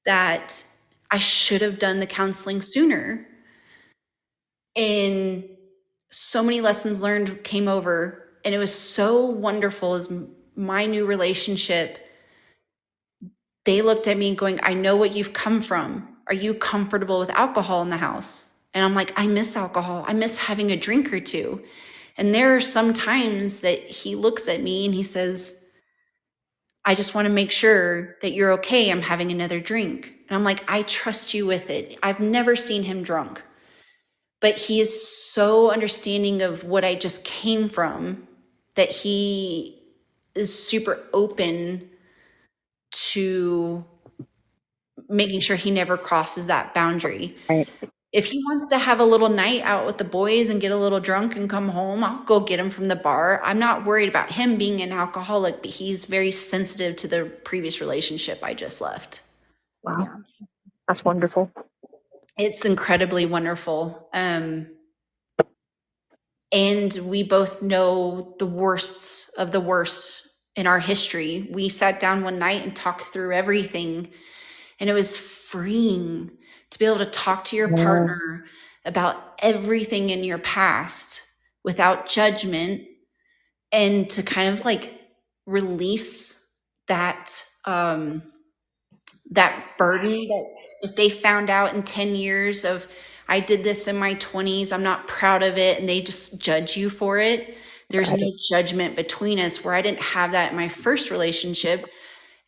that I should have done the counseling sooner. And so many lessons learned came over. And it was so wonderful as my new relationship. They looked at me going, I know what you've come from. Are you comfortable with alcohol in the house? And I'm like, I miss alcohol. I miss having a drink or two. And there are some times that he looks at me and he says, I just want to make sure that you're okay. I'm having another drink. And I'm like, I trust you with it. I've never seen him drunk, but he is so understanding of what I just came from, that he is super open to making sure he never crosses that boundary. Right. If he wants to have a little night out with the boys and get a little drunk and come home, I'll go get him from the bar. I'm not worried about him being an alcoholic, but he's very sensitive to the previous relationship I just left. Wow. Yeah. That's wonderful. It's incredibly wonderful. And we both know the worsts of the worst in our history. We sat down one night and talked through everything, and it was freeing to be able to talk to your partner about everything in your past without judgment, and to kind of like release that that burden that if they found out in 10 years of, I did this in my 20s, I'm not proud of it, and they just judge you for it. There's no judgment between us, where I didn't have that in my first relationship.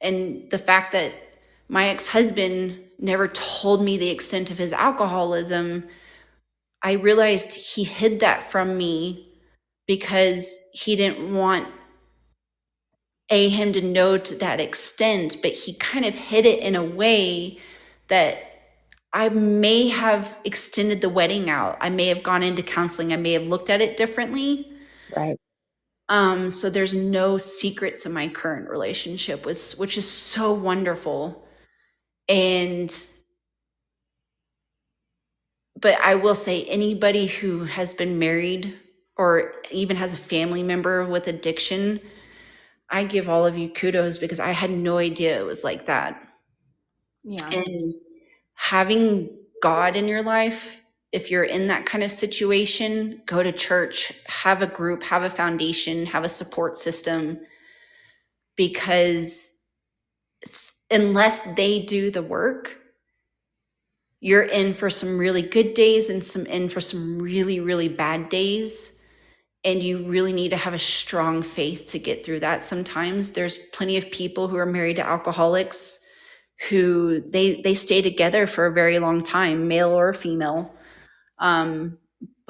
And the fact that my ex-husband never told me the extent of his alcoholism, I realized he hid that from me because he didn't want him to know to that extent, but he kind of hid it in a way that I may have extended the wedding out. I may have gone into counseling. I may have looked at it differently. Right. So there's no secrets in my current relationship, which is so wonderful. But I will say, anybody who has been married or even has a family member with addiction, I give all of you kudos, because I had no idea it was like that. Yeah. And having God in your life, if you're in that kind of situation, go to church, have a group, have a foundation, have a support system, because unless they do the work, you're in for some really good days and in for some really, really bad days. And you really need to have a strong faith to get through that. Sometimes there's plenty of people who are married to alcoholics who they stay together for a very long time, male or female. But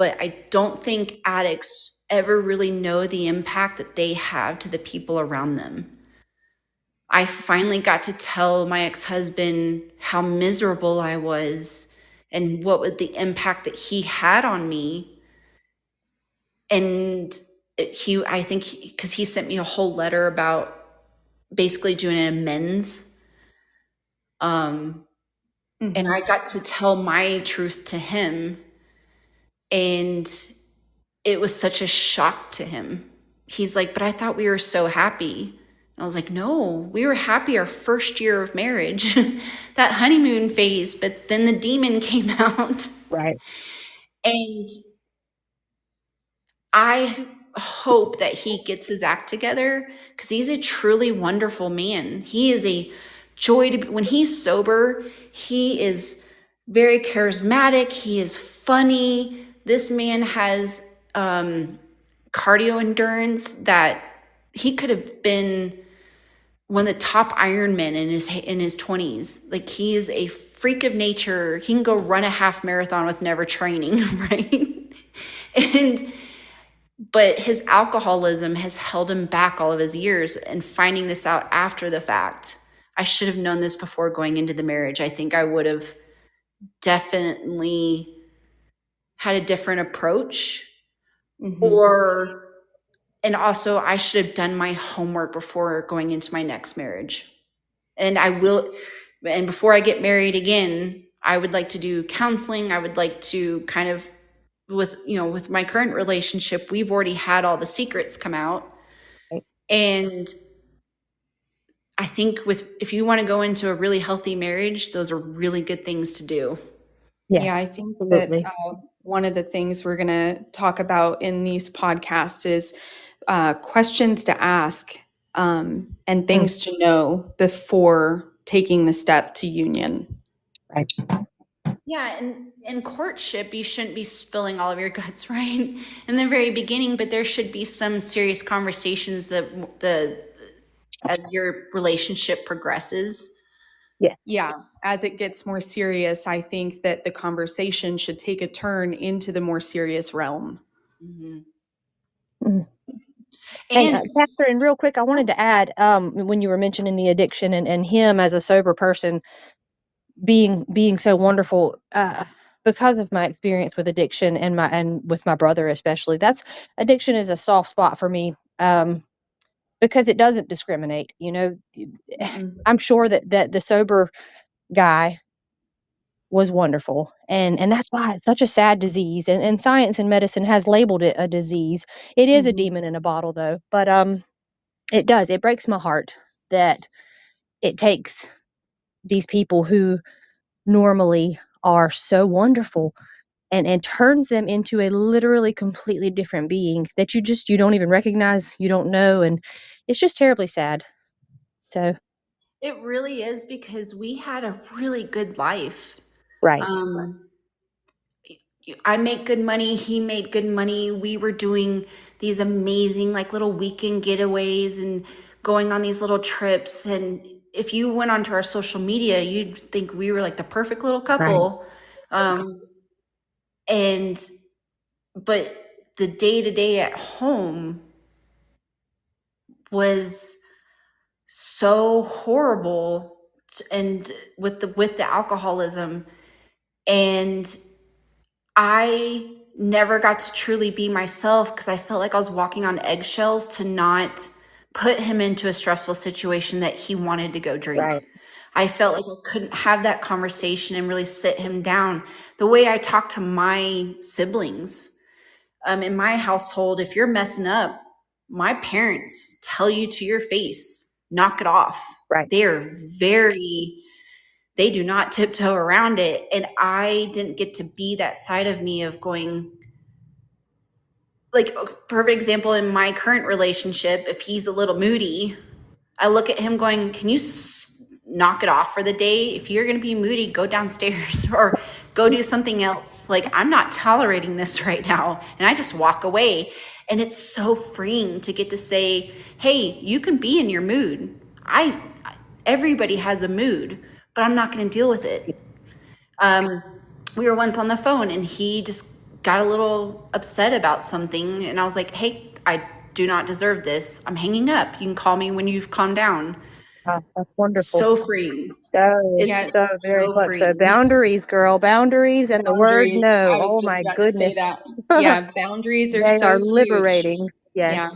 I don't think addicts ever really know the impact that they have to the people around them. I finally got to tell my ex-husband how miserable I was and what was the impact that he had on me. And I think because he sent me a whole letter about basically doing an amends. And I got to tell my truth to him. And it was such a shock to him. He's like, but I thought we were so happy. I was like, no, we were happy our first year of marriage, that honeymoon phase, but then the demon came out. Right. And I hope that he gets his act together because he's a truly wonderful man. He is a joy to be, when he's sober, he is very charismatic. He is funny. This man has cardio endurance that he could have been one of the top Ironmen in his 20s. Like, he is a freak of nature. He can go run a half marathon with never training, right? But his alcoholism has held him back all of his years, and finding this out after the fact. I should have known this before going into the marriage. I think I would have definitely had a different approach. And also I should have done my homework before going into my next marriage. And before I get married again, I would like to do counseling. I would like to kind of, with my current relationship, we've already had all the secrets come out. Right. And I think if you want to go into a really healthy marriage, those are really good things to do. Yeah, I think absolutely. that one of the things we're going to talk about in these podcasts is questions to ask and things to know before taking the step to union. Right. Yeah, and in courtship, you shouldn't be spilling all of your guts, right, in the very beginning. But there should be some serious conversations that as your relationship progresses. Yes. Yeah, as it gets more serious, I think that the conversation should take a turn into the more serious realm. Mm-hmm. Mhm. And Catherine, real quick, I wanted to add, when you were mentioning the addiction and him as a sober person being so wonderful, because of my experience with addiction and with my brother especially, addiction is a soft spot for me, because it doesn't discriminate. I'm sure that the sober guy was wonderful, and that's why it's such a sad disease, and science and medicine has labeled it a disease. It is a demon in a bottle, though, but it breaks my heart that it takes these people who normally are so wonderful and turns them into a literally completely different being that you don't even recognize, you don't know, and it's just terribly sad. So it really is, because we had a really good life. right. I make good money. He made good money. We were doing these amazing, like, little weekend getaways and going on these little trips. And if you went onto our social media, you'd think we were like the perfect little Right. couple. But the day to day at home was so horrible, and with the alcoholism, and I never got to truly be myself because I felt like I was walking on eggshells to not put him into a stressful situation that he wanted to go drink. Right. I felt like I couldn't have that conversation and really sit him down. The way I talk to my siblings, in my household, if you're messing up, my parents tell you to your face, knock it off. Right. They do not tiptoe around it. And I didn't get to be that side of me of going, like, a perfect example in my current relationship, if he's a little moody, I look at him going, can you knock it off for the day? If you're going to be moody, go downstairs or go do something else. Like, I'm not tolerating this right now. And I just walk away. And it's so freeing to get to say, hey, you can be in your mood. Everybody has a mood, but I'm not going to deal with it. We were once on the phone and he just got a little upset about something. And I was like, hey, I do not deserve this. I'm hanging up. You can call me when you've calmed down. That's wonderful. So freeing. So It's very so much so. freeing. Boundaries, girl. Boundaries and the word Boundaries. no. I was Oh just my about to goodness. say that. Yeah, boundaries are They so are huge. liberating. Yes.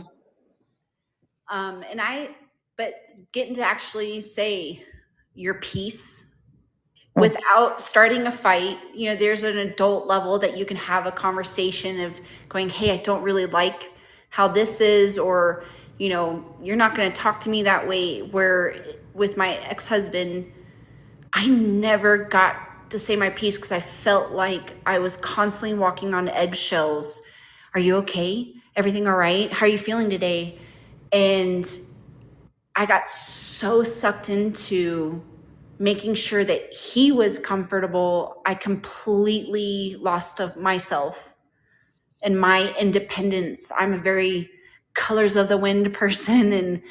Yeah. But getting to actually say your piece without starting a fight. There's an adult level that you can have a conversation of going, hey, I don't really like how this is, or, you're not going to talk to me that way. Where with my ex-husband, I never got to say my piece because I felt like I was constantly walking on eggshells. Are you okay? Everything all right? How are you feeling today? And I got so sucked into making sure that he was comfortable. I completely lost of myself and my independence. I'm a very colors of the wind person, and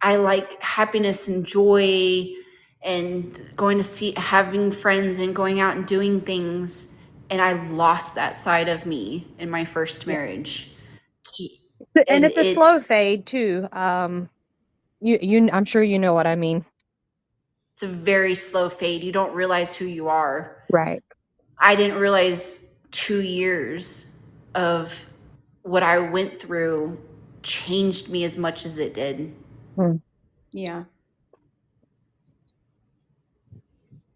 I like happiness and joy and going to see, having friends and going out and doing things. And I lost that side of me in my first Yes. marriage. And And it's a slow fade too. I'm sure you know what I mean. it's a very slow fade. You don't realize who you are. Right. I didn't realize 2 years of what I went through changed me as much as it did. Mm. Yeah.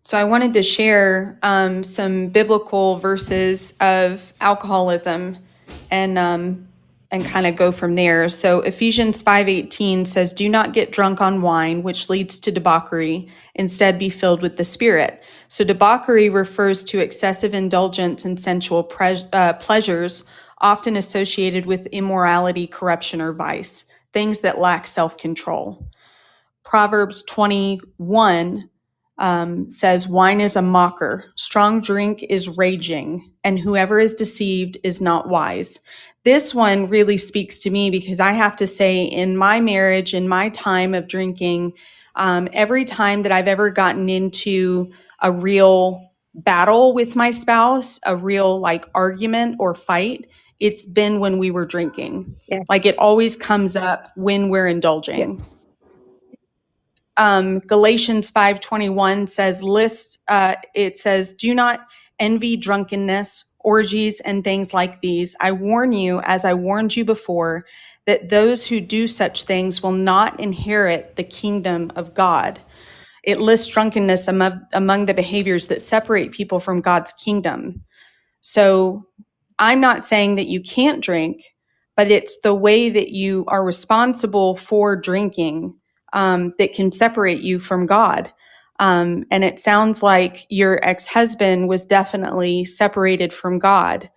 So I wanted to share some biblical verses of alcoholism and kind of go from there. So Ephesians 5:18 says, "Do not get drunk on wine, which leads to debauchery. Instead, be filled with the Spirit." So debauchery refers to excessive indulgence in sensual pleasures, often associated with immorality, corruption, or vice, things that lack self-control. Proverbs 21 says, "Wine is a mocker, strong drink is raging, and whoever is deceived is not wise." This one really speaks to me because I have to say, in my marriage, in my time of drinking, every time that I've ever gotten into a real battle with my spouse, a real argument or fight, it's been when we were drinking. Yes. It always comes up when we're indulging. Yes. Galatians 5:21 says, it says, "Do not envy drunkenness, orgies, and things like these. I warn you, as I warned you before, that those who do such things will not inherit the kingdom of God." It lists drunkenness among the behaviors that separate people from God's kingdom. So I'm not saying that you can't drink, but it's the way that you are responsible for drinking that can separate you from God. And it sounds like your ex-husband was definitely separated from God.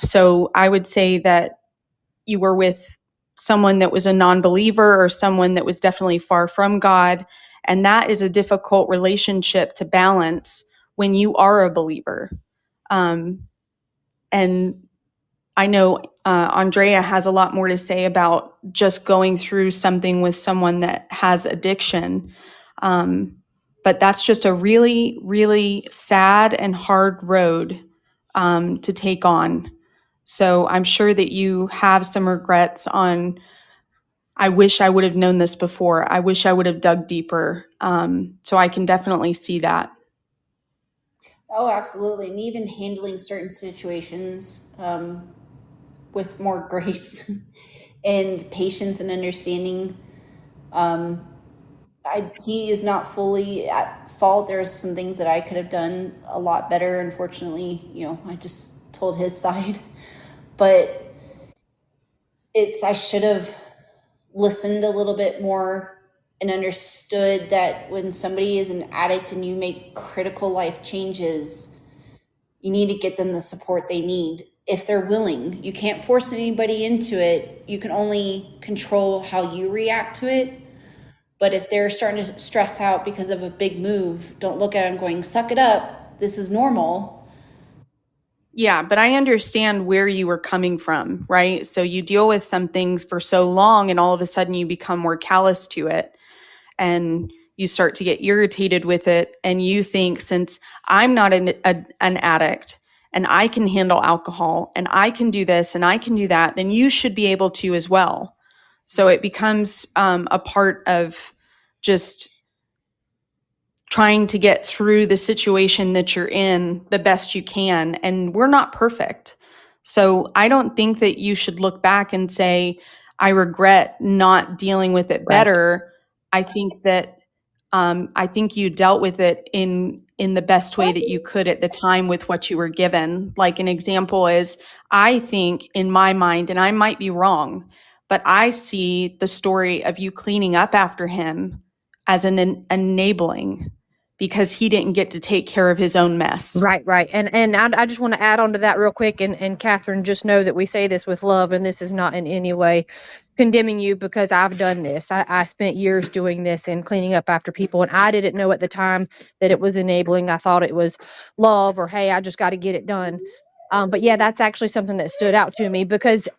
So I would say that you were with someone that was a non-believer or someone that was definitely far from God. And that is a difficult relationship to balance when you are a believer. And I know Andrea has a lot more to say about just going through something with someone that has addiction. But that's just a really, really sad and hard road to take on. So I'm sure that you have some regrets on, I wish I would have known this before. I wish I would have dug deeper. So I can definitely see that. Oh, absolutely. And even handling certain situations with more grace and patience and understanding. He is not fully at fault. There's some things that I could have done a lot better. Unfortunately, I just told his side. But I should have listened a little bit more and understood that when somebody is an addict and you make critical life changes, you need to get them the support they need if they're willing. You can't force anybody into it. You can only control how you react to it. But if they're starting to stress out because of a big move, don't look at them going, suck it up. This is normal. Yeah, but I understand where you were coming from, right? So you deal with some things for so long and all of a sudden you become more callous to it and you start to get irritated with it. And you think, since I'm not an addict and I can handle alcohol and I can do this and I can do that, then you should be able to as well. So it becomes a part of just trying to get through the situation that you're in the best you can. And we're not perfect. So I don't think that you should look back and say, I regret not dealing with it Right. better. I think that I think you dealt with it in the best way that you could at the time with what you were given. Like an example is, I think in my mind, and I might be wrong, but I see the story of you cleaning up after him as an enabling, because he didn't get to take care of his own mess. Right, right. And I just want to add on to that real quick. And Catherine, just know that we say this with love, and this is not in any way condemning you, because I've done this. I spent years doing this and cleaning up after people, and I didn't know at the time that it was enabling. I thought it was love, or hey, I just got to get it done. But yeah, that's actually something that stood out to me, because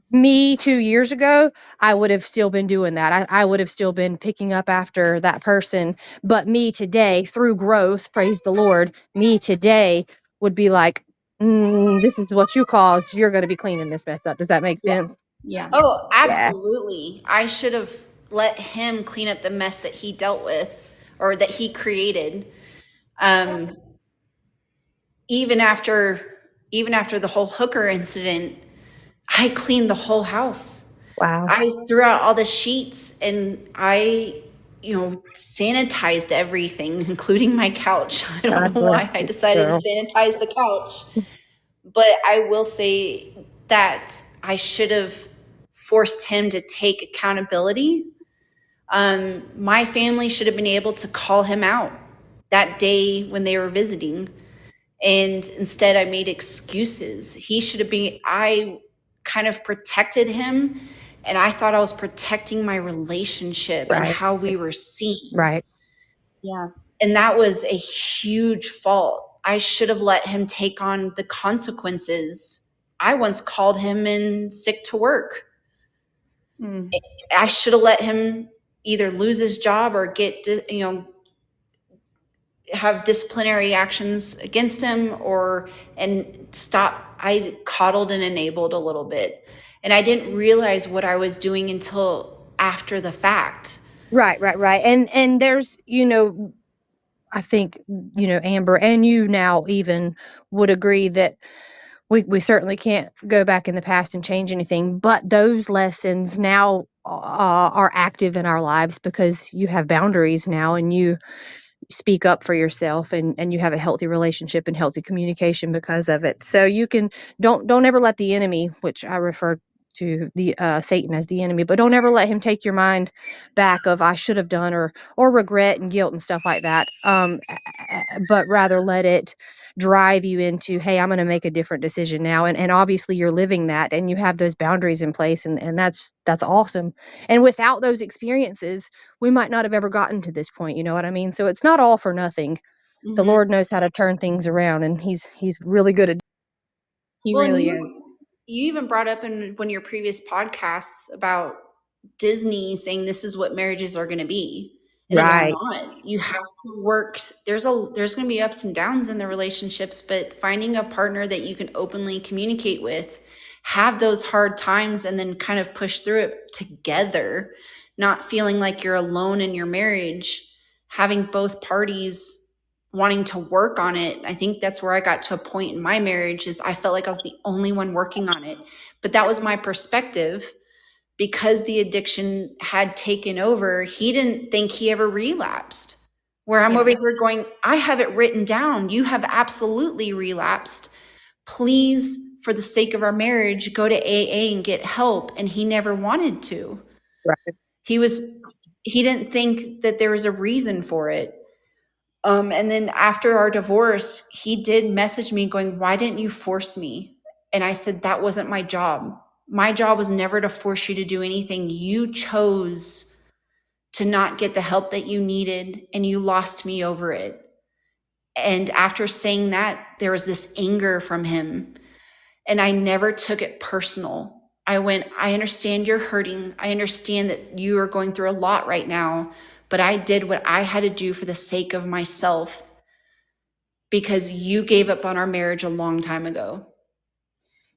me 2 years ago, I would have still been doing that. I would have still been picking up after that person. But me today, through growth, praise the Lord, me today would be like, this is what you caused. You're going to be cleaning this mess up. Does that make Yes. sense? Yeah. Oh, Yeah. absolutely. I should have let him clean up the mess that he dealt with or that he created. Um, even after the whole hooker incident, I cleaned the whole house. Wow. I threw out all the sheets and I, sanitized everything, including my couch. I don't God know bless why I you, decided to girl. sanitize the couch, but I will say that I should have forced him to take accountability. My family should have been able to call him out that day when they were visiting. And instead, I made excuses. He should have been, I kind of protected him. And I thought I was protecting my relationship and Right, how we were seen. right, Yeah. And that was a huge fault. I should have let him take on the consequences. I once called him in sick to work. Mm. I should have let him either lose his job or have disciplinary actions against him and stop. I coddled and enabled a little bit. And I didn't realize what I was doing until after the fact. right, right, right. And there's, I think, Amber, and you now even would agree that we certainly can't go back in the past and change anything, but those lessons now are active in our lives, because you have boundaries now, and you speak up for yourself, and you have a healthy relationship and healthy communication because of it. So you can, don't ever let the enemy, which I refer to the Satan as the enemy, but don't ever let him take your mind back of I should have done, or regret and guilt and stuff like that. But rather let it drive you into, hey, I'm going to make a different decision now. And obviously you're living that, and you have those boundaries in place, and that's awesome. And without those experiences, we might not have ever gotten to this point. You know what I mean? So it's not all for nothing. The Mm-hmm. Lord knows how to turn things around, and he's really good at. He Well, and really is. you even brought up in one of your previous podcasts about Disney saying this is what marriages are going to be. And it's Right, not. You have to work. There's going to be ups and downs in the relationships, but finding a partner that you can openly communicate with, have those hard times, and then kind of push through it together, not feeling like you're alone in your marriage, having both parties wanting to work on it. I think that's where I got to a point in my marriage is I felt like I was the only one working on it. But that was my perspective because the addiction had taken over. He didn't think he ever relapsed. Where I'm Yeah. over here going, I have it written down. You have absolutely relapsed. Please, for the sake of our marriage, go to AA and get help. And he never wanted to. right, He didn't think that there was a reason for it. And then after our divorce, he did message me going, why didn't you force me? And I said, that wasn't my job. My job was never to force you to do anything. You chose to not get the help that you needed, and you lost me over it. And after saying that, there was this anger from him. And I never took it personal. I went, I understand you're hurting. I understand that you are going through a lot right now, but I did what I had to do for the sake of myself because you gave up on our marriage a long time ago.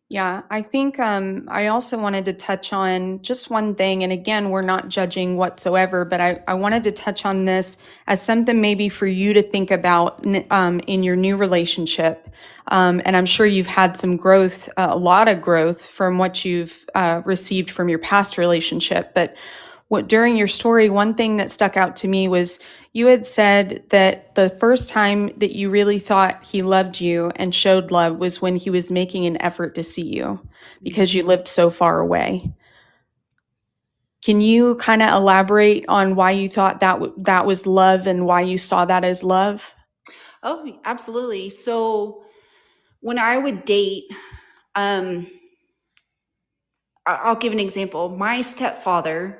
Yeah, I think I also wanted to touch on just one thing. And again, we're not judging whatsoever, but I wanted to touch on this as something maybe for you to think about in your new relationship. And I'm sure you've had some growth, a lot of growth from what you've received from your past relationship. But during your story, one thing that stuck out to me was you had said that the first time that you really thought he loved you and showed love was when he was making an effort to see you because you lived so far away. Can you kind of elaborate on why you thought that was love and why you saw that as love? Oh, absolutely. So when I would date, I'll give an example. My stepfather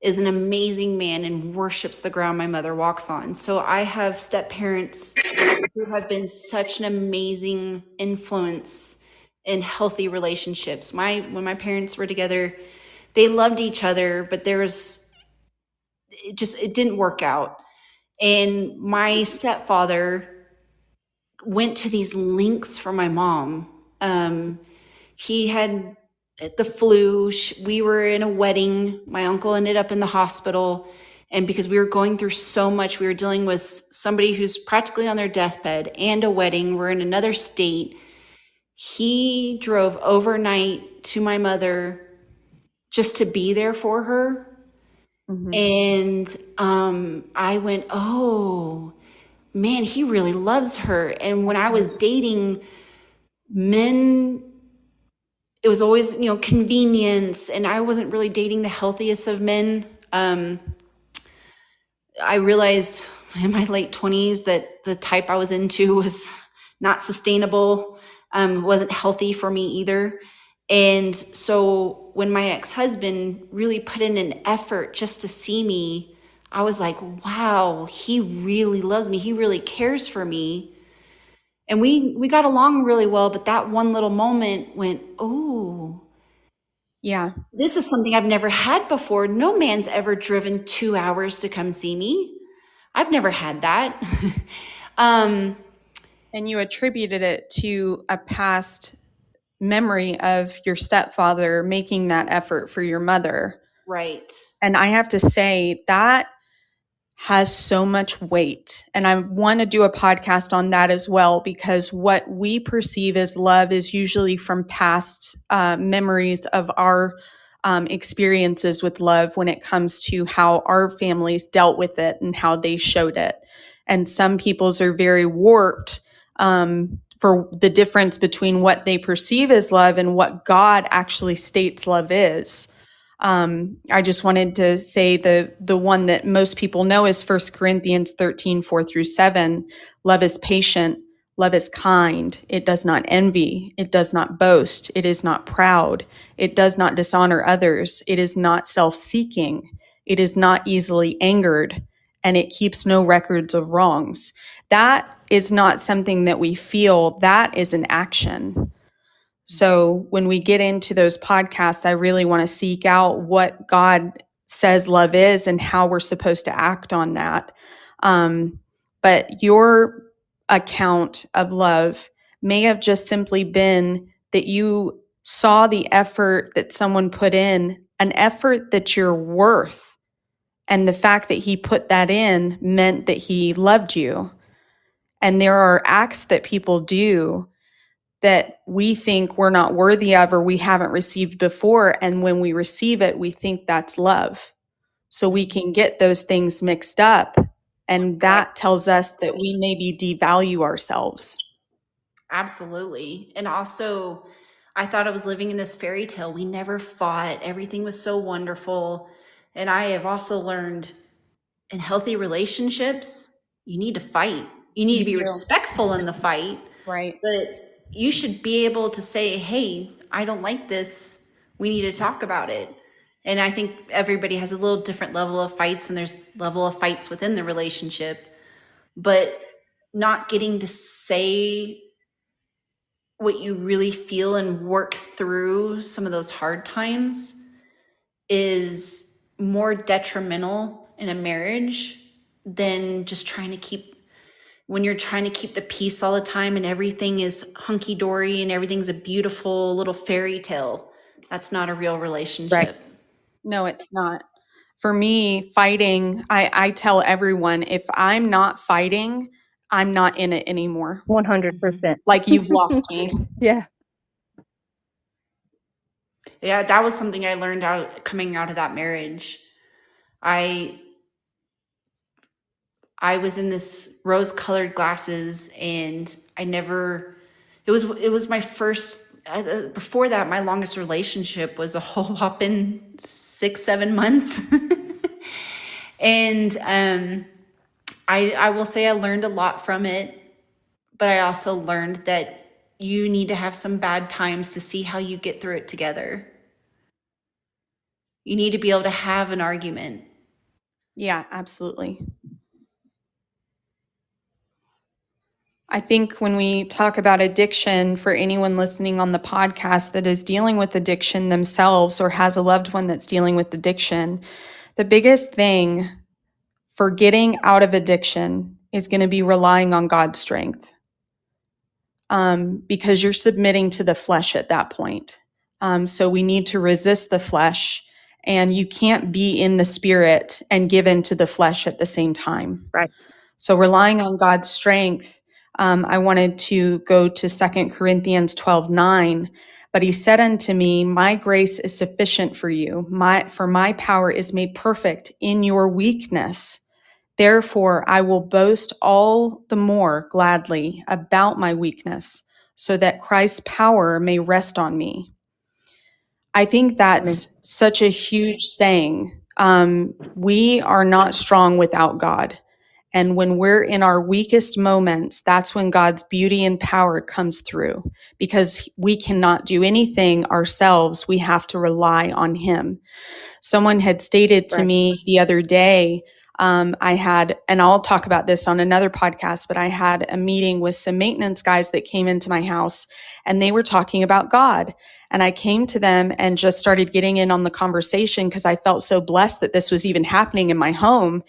is an amazing man and worships the ground my mother walks on. So I have step parents who have been such an amazing influence in healthy relationships. When my parents were together, they loved each other, but it didn't work out. And my stepfather went to these links for my mom. He had the flu. We were in a wedding. My uncle ended up in the hospital. And because we were going through so much, we were dealing with somebody who's practically on their deathbed and a wedding. We're in another state. He drove overnight to my mother just to be there for her. And I went, oh, man, he really loves her. And when I was dating men, it was always, convenience. And I wasn't really dating the healthiest of men. I realized in my late 20s that the type I was into was not sustainable, wasn't healthy for me either. And so when my ex-husband really put in an effort just to see me, I was like, wow, he really loves me. He really cares for me. And we got along really well, but that one little moment went, oh, Yeah. this is something I've never had before. No man's ever driven 2 hours to come see me. I've never had that. And you attributed it to a past memory of your stepfather making that effort for your mother. Right. And I have to say that has so much weight. And I want to do a podcast on that as well, because what we perceive as love is usually from past memories of our experiences with love when it comes to how our families dealt with it and how they showed it. And some people's are very warped for the difference between what they perceive as love and what God actually states love is. I just wanted to say the one that most people know is 1 Corinthians 13, 4-7. Love is patient. Love is kind. It does not envy. It does not boast. It is not proud. It does not dishonor others. It is not self-seeking. It is not easily angered. And it keeps no records of wrongs. That is not something that we feel. That is an action. So when we get into those podcasts, I really want to seek out what God says love is and how we're supposed to act on that. But your account of love may have just simply been that you saw the effort that someone put in, an effort that you're worth. And the fact that he put that in meant that he loved you. And there are acts that people do that we think we're not worthy of or we haven't received before. And when we receive it, we think that's love. So we can get those things mixed up. And that tells us that we maybe devalue ourselves. Absolutely. And also, I thought I was living in this fairy tale. We never fought. Everything was so wonderful. And I have also learned in healthy relationships, you need to fight. You need to be respectful in the fight. Right. But you should be able to say, hey, I don't like this. We need to talk about it. And I think everybody has a little different level of fights, and there's level of fights within the relationship. But not getting to say what you really feel and work through some of those hard times is more detrimental in a marriage than just when you're trying to keep the peace all the time and everything is hunky-dory and everything's a beautiful little fairy tale. That's not a real relationship. Right. No, it's not. For me, fighting, I tell everyone, if I'm not fighting, I'm not in it anymore. 100%. Like you've lost me. Yeah. Yeah, that was something I learned coming out of that marriage. I was in this rose-colored glasses, and it was my first, before that, my longest relationship was a whole whopping 6-7 months. And I will say I learned a lot from it, but I also learned that you need to have some bad times to see how you get through it together. You need to be able to have an argument. Yeah, absolutely. I think when we talk about addiction, for anyone listening on the podcast that is dealing with addiction themselves or has a loved one that's dealing with addiction, the biggest thing for getting out of addiction is going to be relying on God's strength, because you're submitting to the flesh at that point. So we need to resist the flesh, and you can't be in the spirit and give in to the flesh at the same time. Right. So relying on God's strength, I wanted to go to 2 Corinthians 12:9. But he said unto me, my grace is sufficient for you. For my power is made perfect in your weakness. Therefore, I will boast all the more gladly about my weakness, so that Christ's power may rest on me. I think that's such a huge saying. We are not strong without God. And when we're in our weakest moments, that's when God's beauty and power comes through, because we cannot do anything ourselves. We have to rely on him. Someone had stated to me the other day, I had, and I'll talk about this on another podcast, but I had a meeting with some maintenance guys that came into my house, and they were talking about God. And I came to them and just started getting in on the conversation because I felt so blessed that this was even happening in my home.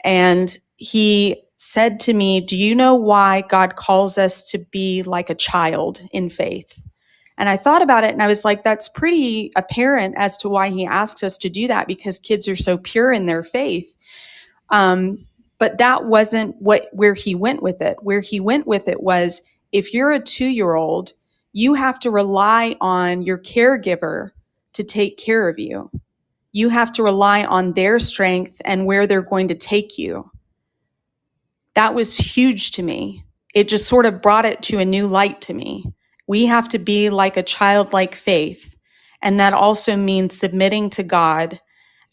And he said to me, do you know why God calls us to be like a child in faith? And I thought about it, and I was like, that's pretty apparent as to why he asks us to do that, because kids are so pure in their faith. But that wasn't where he went with it. Where he went with it was, if you're a 2-year-old, you have to rely on your caregiver to take care of you. You have to rely on their strength and where they're going to take you. That was huge to me. It just sort of brought it to a new light to me. We have to be like a childlike faith. And that also means submitting to God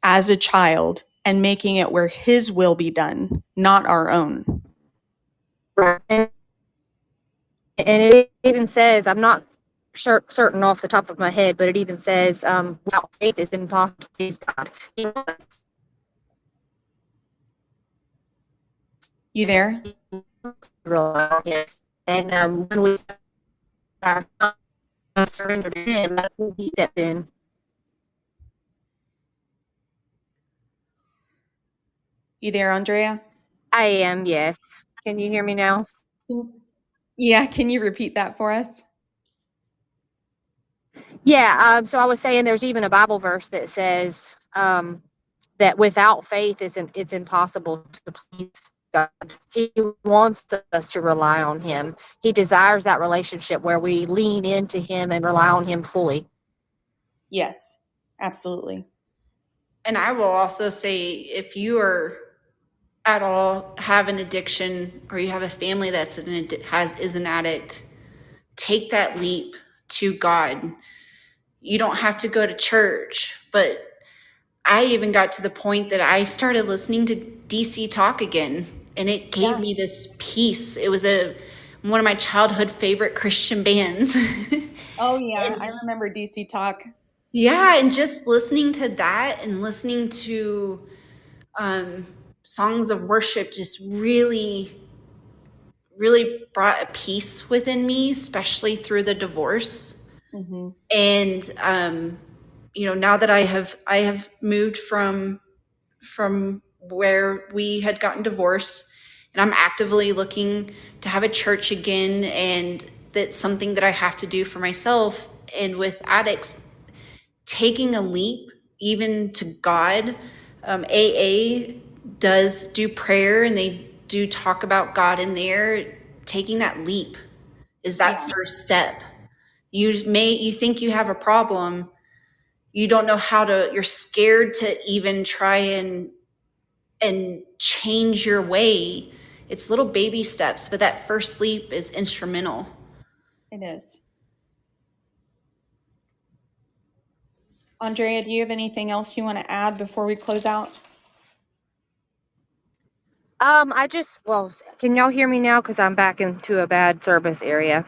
as a child and making it where his will be done, not our own. Right. And it even says, I'm not certain off the top of my head, but it even says, without faith it's impossible to please God. You there? And when we surrender to him, that's when he stepped in. You there, Andrea? I am, yes. Can you hear me now? Yeah, can you repeat that for us? Yeah, so I was saying there's even a Bible verse that says that without faith it's impossible to please God. He wants us to rely on him. He desires that relationship where we lean into him and rely on him fully. Yes, absolutely. And I will also say, if you are at all have an addiction, or you have a family that's is an addict, take that leap to God. You don't have to go to church, but I even got to the point that I started listening to DC Talk again, and it gave me this peace. It was one of my childhood favorite Christian bands. Oh yeah, I remember DC Talk. Yeah, and just listening to that and listening to songs of worship just really brought a peace within me, especially through the divorce. Mm-hmm. And now that I have moved from where we had gotten divorced, and I'm actively looking to have a church again, and that's something that I have to do for myself. And with addicts, taking a leap even to God, AA does do prayer, and they do talk about God in there. Taking that leap is that first step. You think you have a problem, you don't know how to, you're scared to even try and and change your way. It's little baby steps, but that first sleep is instrumental. It is. Andrea, do you have anything else you want to add before we close out? Can y'all hear me now? Because I'm back into a bad service area.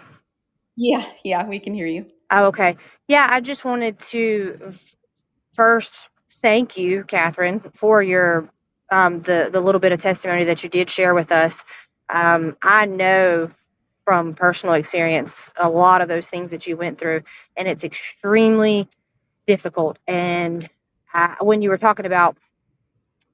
Yeah, we can hear you. Oh, okay. Yeah, I just wanted to first thank you, Catherine, for your the little bit of testimony that you did share with us. I know from personal experience a lot of those things that you went through, and it's extremely difficult. And when you were talking about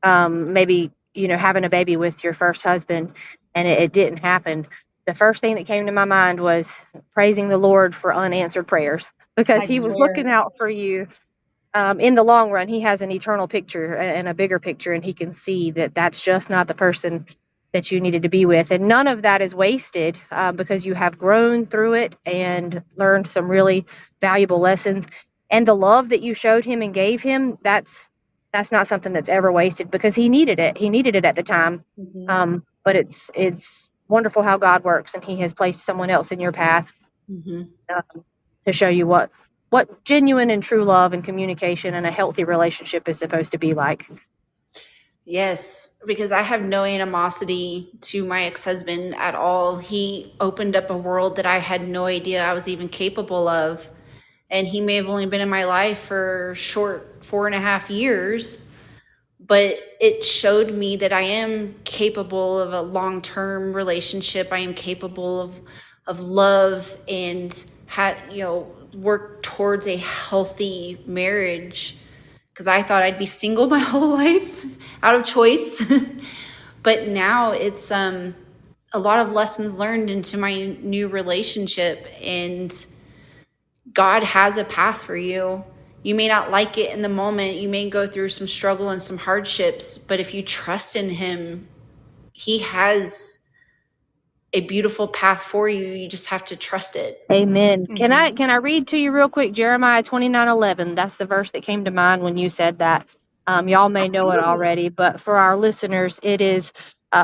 maybe having a baby with your first husband and it didn't happen, the first thing that came to my mind was praising the Lord for unanswered prayers, because I he was swear. looking out for you. In the long run, he has an eternal picture and a bigger picture, and he can see that that's just not the person that you needed to be with. And none of that is wasted, because you have grown through it and learned some really valuable lessons. And the love that you showed him and gave him, that's not something that's ever wasted, because he needed it. He needed it at the time. Mm-hmm. But it's wonderful how God works, and he has placed someone else in your path Mm-hmm. to show you what genuine and true love and communication and a healthy relationship is supposed to be like. Yes, because I have no animosity to my ex-husband at all. He opened up a world that I had no idea I was even capable of. And he may have only been in my life for short 4.5 years, but it showed me that I am capable of a long-term relationship. I am capable of love and work towards a healthy marriage, because I thought I'd be single my whole life out of choice. But now it's a lot of lessons learned into my new relationship, and God has a path for you. You may not like it in the moment. You may go through some struggle and some hardships, but if you trust in him, he has a beautiful path for you. You just have to trust it. Amen. Can I Mm-hmm. can I read to you real quick Jeremiah 29:11? That's the verse that came to mind when you said that. Y'all may know it Absolutely. already, but for our listeners, it is,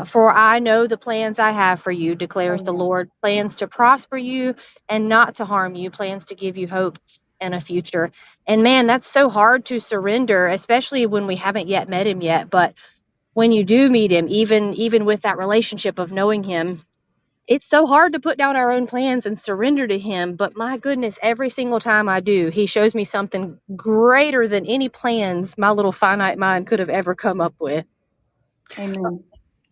for I know the plans I have for you, declares Oh the yeah. Lord, plans to prosper you and not to harm you, plans to give you hope and a future. And man, that's so hard to surrender, especially when we haven't yet met him yet. But when you do meet him, even with that relationship of knowing him, it's so hard to put down our own plans and surrender to him. But my goodness, every single time I do, he shows me something greater than any plans my little finite mind could have ever come up with. Amen.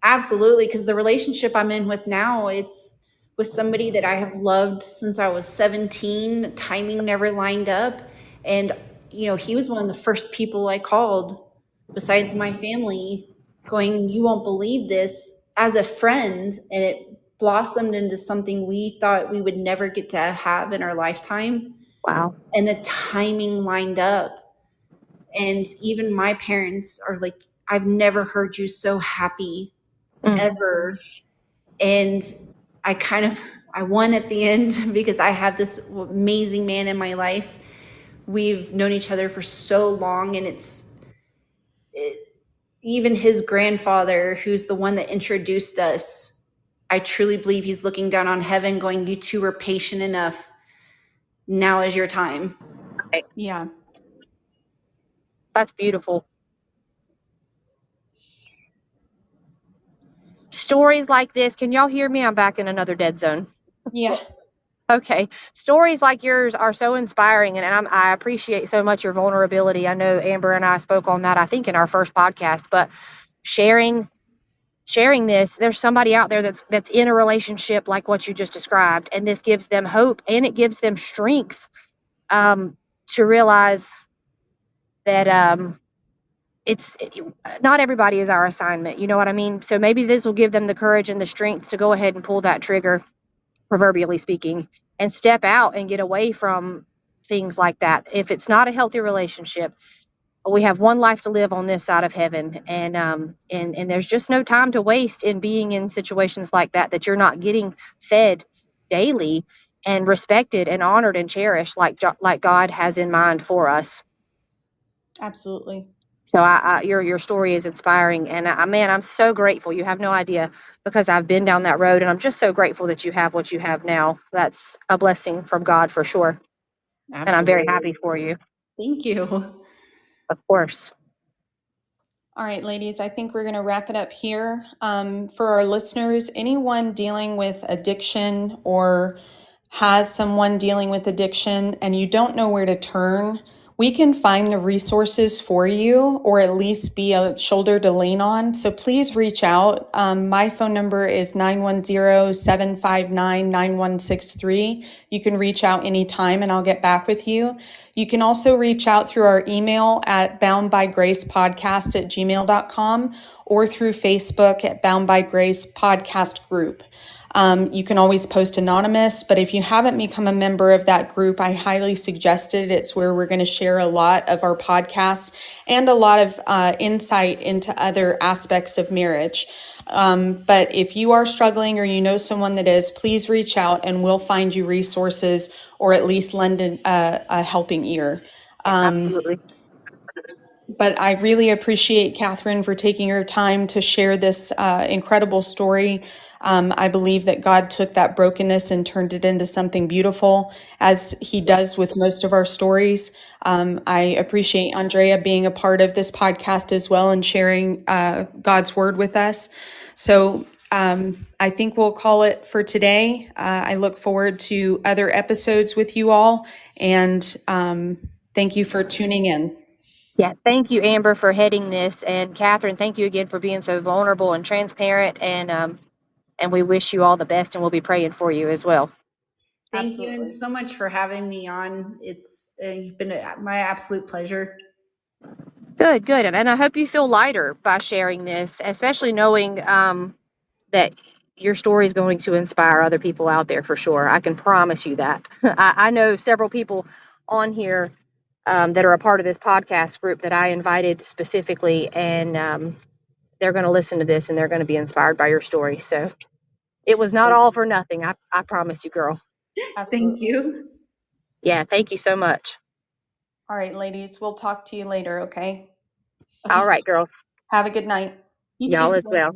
Absolutely, because the relationship I'm in with now, it's with somebody that I have loved since I was 17. Timing never lined up. And, he was one of the first people I called, besides my family, going, you won't believe this, as a friend. And it blossomed into something we thought we would never get to have in our lifetime. Wow. And the timing lined up. And even my parents are like, I've never heard you so happy Mm. ever. And I won at the end because I have this amazing man in my life. We've known each other for so long, and even his grandfather, who's the one that introduced us, I truly believe he's looking down on heaven going, you two were patient enough. Now is your time. Yeah. That's beautiful. Stories like this, can y'all hear me? I'm back in another dead zone. Yeah. Okay. Stories like yours are so inspiring, and I appreciate so much your vulnerability. I know Amber and I spoke on that, I think, in our first podcast, but sharing this, there's somebody out there that's in a relationship like what you just described, and this gives them hope and it gives them strength, to realize that, it's not everybody is our assignment, you know what I mean? So maybe this will give them the courage and the strength to go ahead and pull that trigger, proverbially speaking, and step out and get away from things like that. If it's not a healthy relationship, we have one life to live on this side of heaven, and there's just no time to waste in being in situations like that you're not getting fed daily and respected and honored and cherished like God has in mind for us. Absolutely. So your story is inspiring, and man, I'm so grateful. You have no idea, because I've been down that road, and I'm just so grateful that you have what you have now. That's a blessing from God for sure, and I'm very Absolutely. happy for you, Thank you. of course. All right, ladies, I think we're going to wrap it up here. For our listeners, anyone dealing with addiction or has someone dealing with addiction and you don't know where to turn, we can find the resources for you, or at least be a shoulder to lean on. So please reach out. My phone number is 910-759-9163. You can reach out anytime and I'll get back with you. You can also reach out through our email at boundbygracepodcast@gmail.com, or through Facebook at Bound by Grace Podcast Group. You can always post anonymous, but if you haven't become a member of that group, I highly suggest it. It's where we're going to share a lot of our podcasts and a lot of insight into other aspects of marriage. But if you are struggling or you know someone that is, please reach out and we'll find you resources, or at least lend a helping ear. Absolutely. But I really appreciate Catherine for taking her time to share this incredible story. I believe that God took that brokenness and turned it into something beautiful, as he does with most of our stories. I appreciate Andrea being a part of this podcast as well and sharing God's word with us. So I think we'll call it for today. I look forward to other episodes with you all, and thank you for tuning in. Yeah, thank you, Amber, for heading this, and Catherine, thank you again for being so vulnerable and transparent. And we wish you all the best, and we'll be praying for you as well. Thank you, and so much for having me on. It's been my absolute pleasure. Good, good, and I hope you feel lighter by sharing this, especially knowing that your story is going to inspire other people out there for sure. I can promise you that. I know several people on here that are a part of this podcast group that I invited specifically, and they're going to listen to this and they're going to be inspired by your story. So it was not all for nothing. I promise you, girl. Thank you. Yeah, thank you so much. All right, ladies, we'll talk to you later, okay? All Okay. right, girl. Have a good night. You Y'all too. as well.